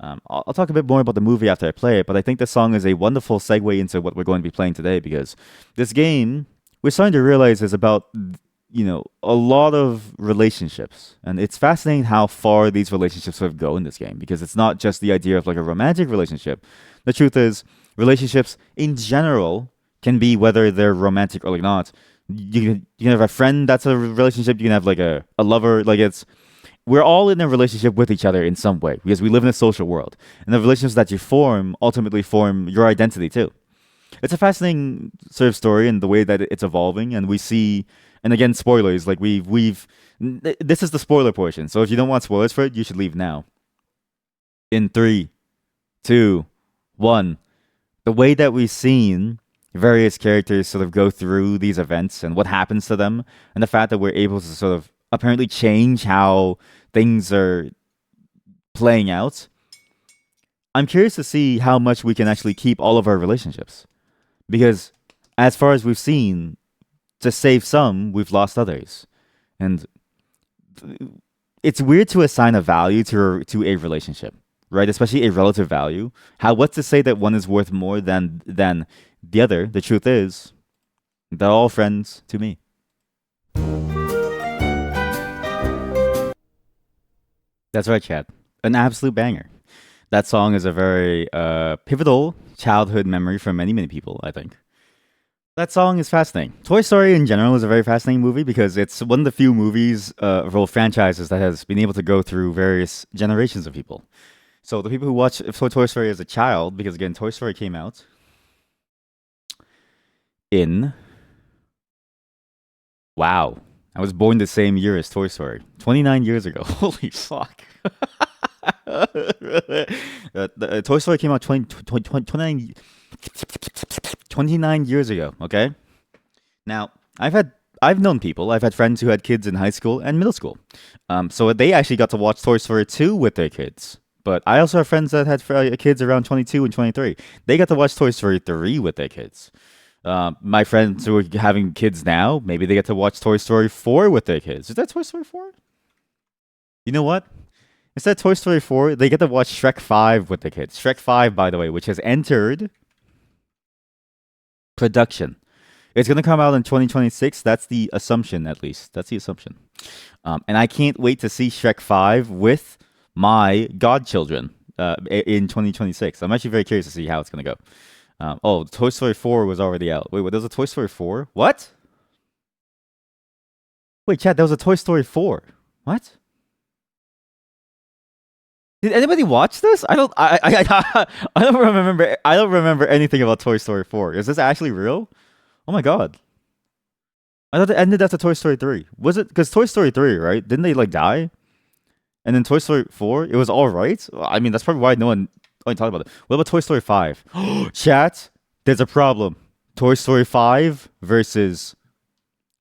I'll talk a bit more about the movie after I play it, but I think the song is a wonderful segue into what we're going to be playing today, because this game, we're starting to realize, is about, a lot of relationships. And it's fascinating how far these relationships sort of go in this game, because it's not just the idea of like a romantic relationship. The truth is, relationships in general can be, whether they're romantic or like not. You can have a friend that's a relationship. You can have like a lover. Like we're all in a relationship with each other in some way because we live in a social world. And the relationships that you form ultimately form your identity too. It's a fascinating sort of story in the way that it's evolving. And we see, and again, spoilers, like this is the spoiler portion. So if you don't want spoilers for it, you should leave now. In 3, 2, 1. The way that we've seen various characters sort of go through these events and what happens to them, and the fact that we're able to sort of apparently change how things are playing out. I'm curious to see how much we can actually keep all of our relationships. Because as far as we've seen, to save some, we've lost others. And it's weird to assign a value to a relationship, right? Especially a relative value. What's to say that one is worth more than the other? The truth is, they're all friends to me. That's right, chat. An absolute banger. That song is a very pivotal childhood memory for many, many people, I think. That song is fascinating. Toy Story in general is a very fascinating movie because it's one of the few movies, franchises that has been able to go through various generations of people. So the people who watch Toy Story as a child, because again, Toy Story came out in... Wow. I was born the same year as Toy Story. 29 years ago. Holy fuck. Toy Story came out 29 years ago, okay? Now, I've I've known people. I've had friends who had kids in high school and middle school. So they actually got to watch Toy Story 2 with their kids. But I also have friends that had kids around 22 and 23. They got to watch Toy Story 3 with their kids. My friends who are having kids now, maybe they get to watch Toy Story 4 with their kids. Is that Toy Story 4? You know what? Instead of Toy Story 4, they get to watch Shrek 5 with the kids. Shrek 5, by the way, which has entered production. It's going to come out in 2026. That's the assumption, at least. That's the assumption. And I can't wait to see Shrek 5 with my godchildren in 2026. I'm actually very curious to see how it's going to go. Toy Story 4 was already out. Wait, there's a Toy Story 4? What? Wait, chat, there was a Toy Story 4. What? Did anybody watch this? I don't remember. I don't remember anything about Toy Story 4. Is this actually real? Oh my god! I thought it ended after Toy Story 3. Was it because Toy Story 3, right? Didn't they like die? And then Toy Story 4, it was all right. Well, I mean, that's probably why no one talked about it. What about Toy Story 5? Chat, there's a problem. Toy Story 5 versus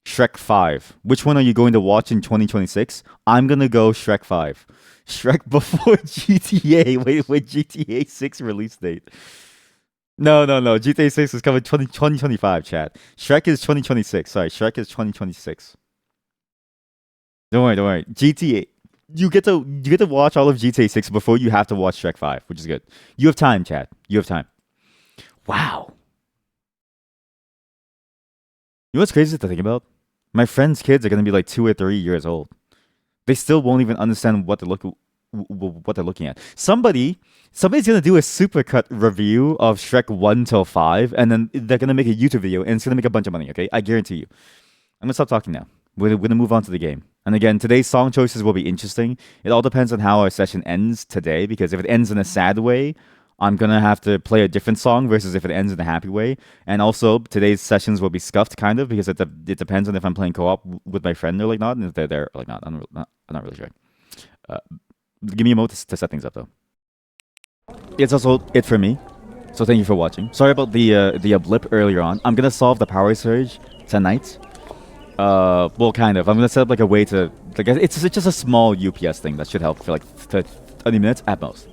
Shrek 5. Which one are you going to watch in 2026? I'm gonna go Shrek 5. Shrek before GTA. Wait, GTA 6 release date. No. GTA 6 is coming 2025, chat. Shrek is 2026. Sorry, Shrek is 2026. Don't worry. GTA. You get to watch all of GTA 6 before you have to watch Shrek 5, which is good. You have time, chat. You have time. Wow. You know what's crazy to think about? My friends' kids are gonna be like 2 or 3 years old. They still won't even understand what they're looking at. Somebody's gonna do a supercut review of Shrek 1 till 5, and then they're gonna make a YouTube video, and it's gonna make a bunch of money. Okay, I guarantee you. I'm gonna stop talking now. We're gonna move on to the game. And again, today's song choices will be interesting. It all depends on how our session ends today, because if it ends in a sad way, I'm gonna have to play a different song versus if it ends in a happy way. And also, today's sessions will be scuffed, kind of, because it depends on if I'm playing co-op with my friend or like not, and if they're there or like not. I'm not really sure. Give me a moment to set things up, though. It's also it for me, so thank you for watching. Sorry about the blip earlier on. I'm gonna solve the power surge tonight. Well, kind of. I'm gonna set up like a way to like it's just a small UPS thing that should help for like 30 minutes at most.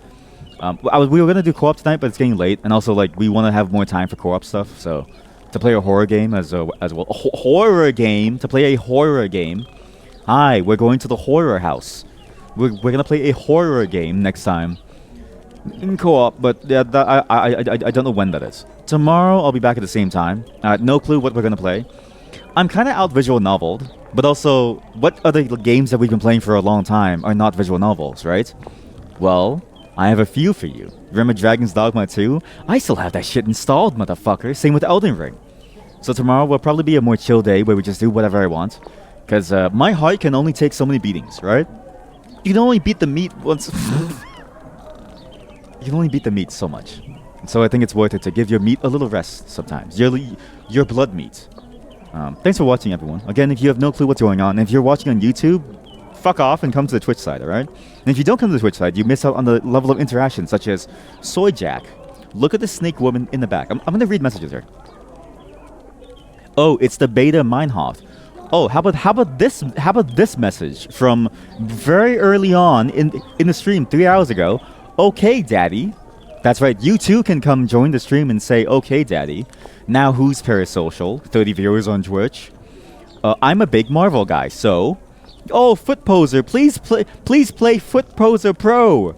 We were gonna do co-op tonight, but it's getting late, and also like we want to have more time for co-op stuff. So to play a horror game as well. Horror game to play a horror game. Hi, we're going to the horror house. We're gonna play a horror game next time in co-op, but yeah, I don't know when that is. Tomorrow I'll be back at the same time. No clue what we're gonna play. I'm kind of out visual noveled, but also what other games that we've been playing for a long time are not visual novels, right? Well, I have a few for you. Remember Dragon's Dogma 2? I still have that shit installed, motherfucker. Same with Elden Ring. So tomorrow will probably be a more chill day where we just do whatever I want. Because my heart can only take so many beatings, right? You can only beat the meat once. You can only beat the meat so much. So I think it's worth it to give your meat a little rest sometimes. Your blood meat. Thanks for watching, everyone. Again, if you have no clue what's going on, if you're watching on YouTube, fuck off and come to the Twitch side, alright? And if you don't come to the Twitch side, you miss out on the level of interaction, such as Soy Jack. Look at the snake woman in the back. I'm gonna read messages here. Oh, it's the beta Meinhof. Oh, how about this message from very early on in the stream 3 hours ago? Okay, Daddy. That's right. You too can come join the stream and say, "Okay, Daddy." Now who's parasocial? 30 viewers on Twitch. I'm a big Marvel guy, so. Oh, Foot Poser, please play Foot Poser Pro.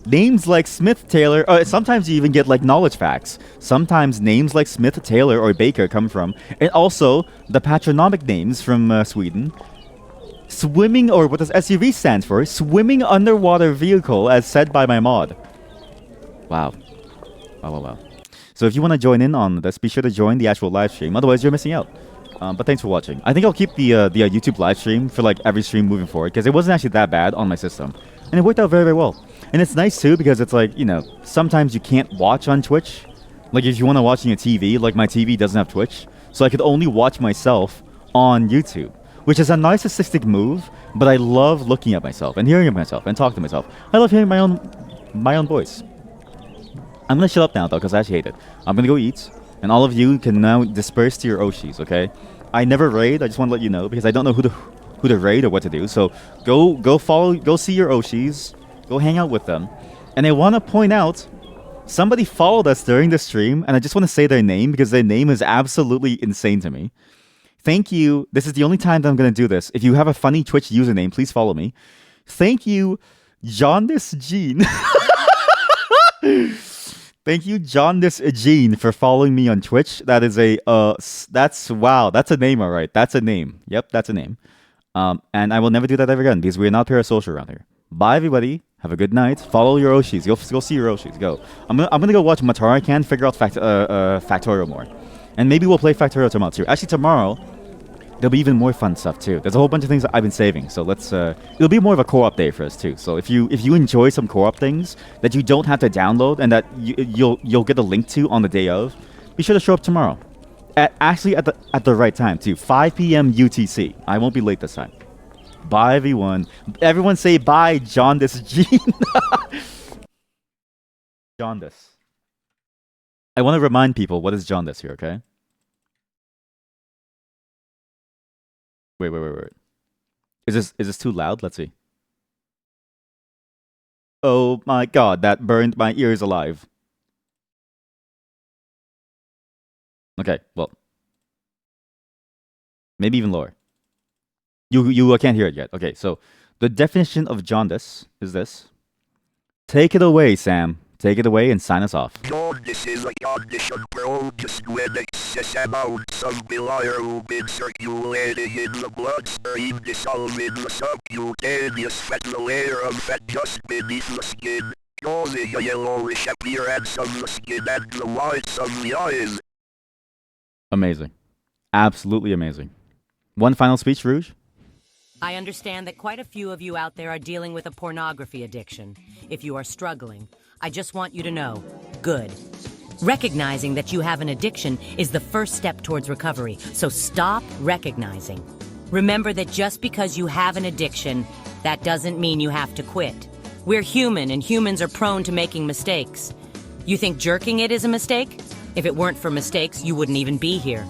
Names like Smith, Taylor, sometimes you even get like knowledge facts. Sometimes names like Smith, Taylor, or Baker come from, and also the patronymic names from Sweden. Swimming, or what does SUV stands for? Swimming underwater vehicle, as said by my mod. Wow. Wow. So if you want to join in on this, be sure to join the actual live stream. Otherwise, you're missing out. But thanks for watching. I think I'll keep the YouTube live stream for like every stream moving forward, because it wasn't actually that bad on my system, and it worked out very, very well. And it's nice too, because it's like, you know, sometimes you can't watch on Twitch. Like if you want to watch on your TV, like my TV doesn't have Twitch, so I could only watch myself on YouTube, which is a narcissistic move. But I love looking at myself and hearing myself and talking to myself. I love hearing my own voice. I'm gonna shut up now though, because I actually hate it. I'm gonna go eat. And all of you can now disperse to your Oshis, okay? I never raid. I just want to let you know because I don't know who to raid or what to do. So go see your Oshis, go hang out with them. And I want to point out, somebody followed us during the stream, and I just want to say their name because their name is absolutely insane to me. Thank you. This is the only time that I'm going to do this. If you have a funny Twitch username, please follow me. Thank you, Jaundice Jean. Thank you, Jaundice Jean, for following me on Twitch. That is wow. That's a name, all right. That's a name. Yep, that's a name. And I will never do that ever again because we're not parasocial around here. Bye, everybody. Have a good night. Follow your Oshis. Go see your Oshis. Go. I'm gonna go watch Matara Can, figure out Factorial more. And maybe we'll play Factorial tomorrow too. Actually, tomorrow, there'll be even more fun stuff too. There's a whole bunch of things that I've been saving. So let's it'll be more of a co-op day for us too. So if you enjoy some co-op things that you don't have to download and that you'll get a link to on the day of, be sure to show up tomorrow. At the right time too. 5 p.m. UTC. I won't be late this time. Bye, everyone. Everyone say bye, Jaundice Jean. Jaundice. I want to remind people what is jaundice here, okay? Wait. Is this too loud? Let's see. Oh my god, that burned my ears alive. Okay, well. Maybe even lower. You can't hear it yet. Okay, so the definition of jaundice is this. Take it away, Sam. Take it away and sign us off. Jaundice is a condition produced when excess amounts of bilirubin circulating in the bloodstream dissolve in the subcutaneous fat layer of fat just beneath the skin, causing a yellowish appearance of the skin and the whites of the eyes. Amazing. Absolutely amazing. One final speech, Rouge? I understand that quite a few of you out there are dealing with a pornography addiction. If you are struggling, I just want you to know, good. Recognizing that you have an addiction is the first step towards recovery, so stop recognizing. Remember that just because you have an addiction, that doesn't mean you have to quit. We're human, and humans are prone to making mistakes. You think jerking it is a mistake? If it weren't for mistakes, you wouldn't even be here.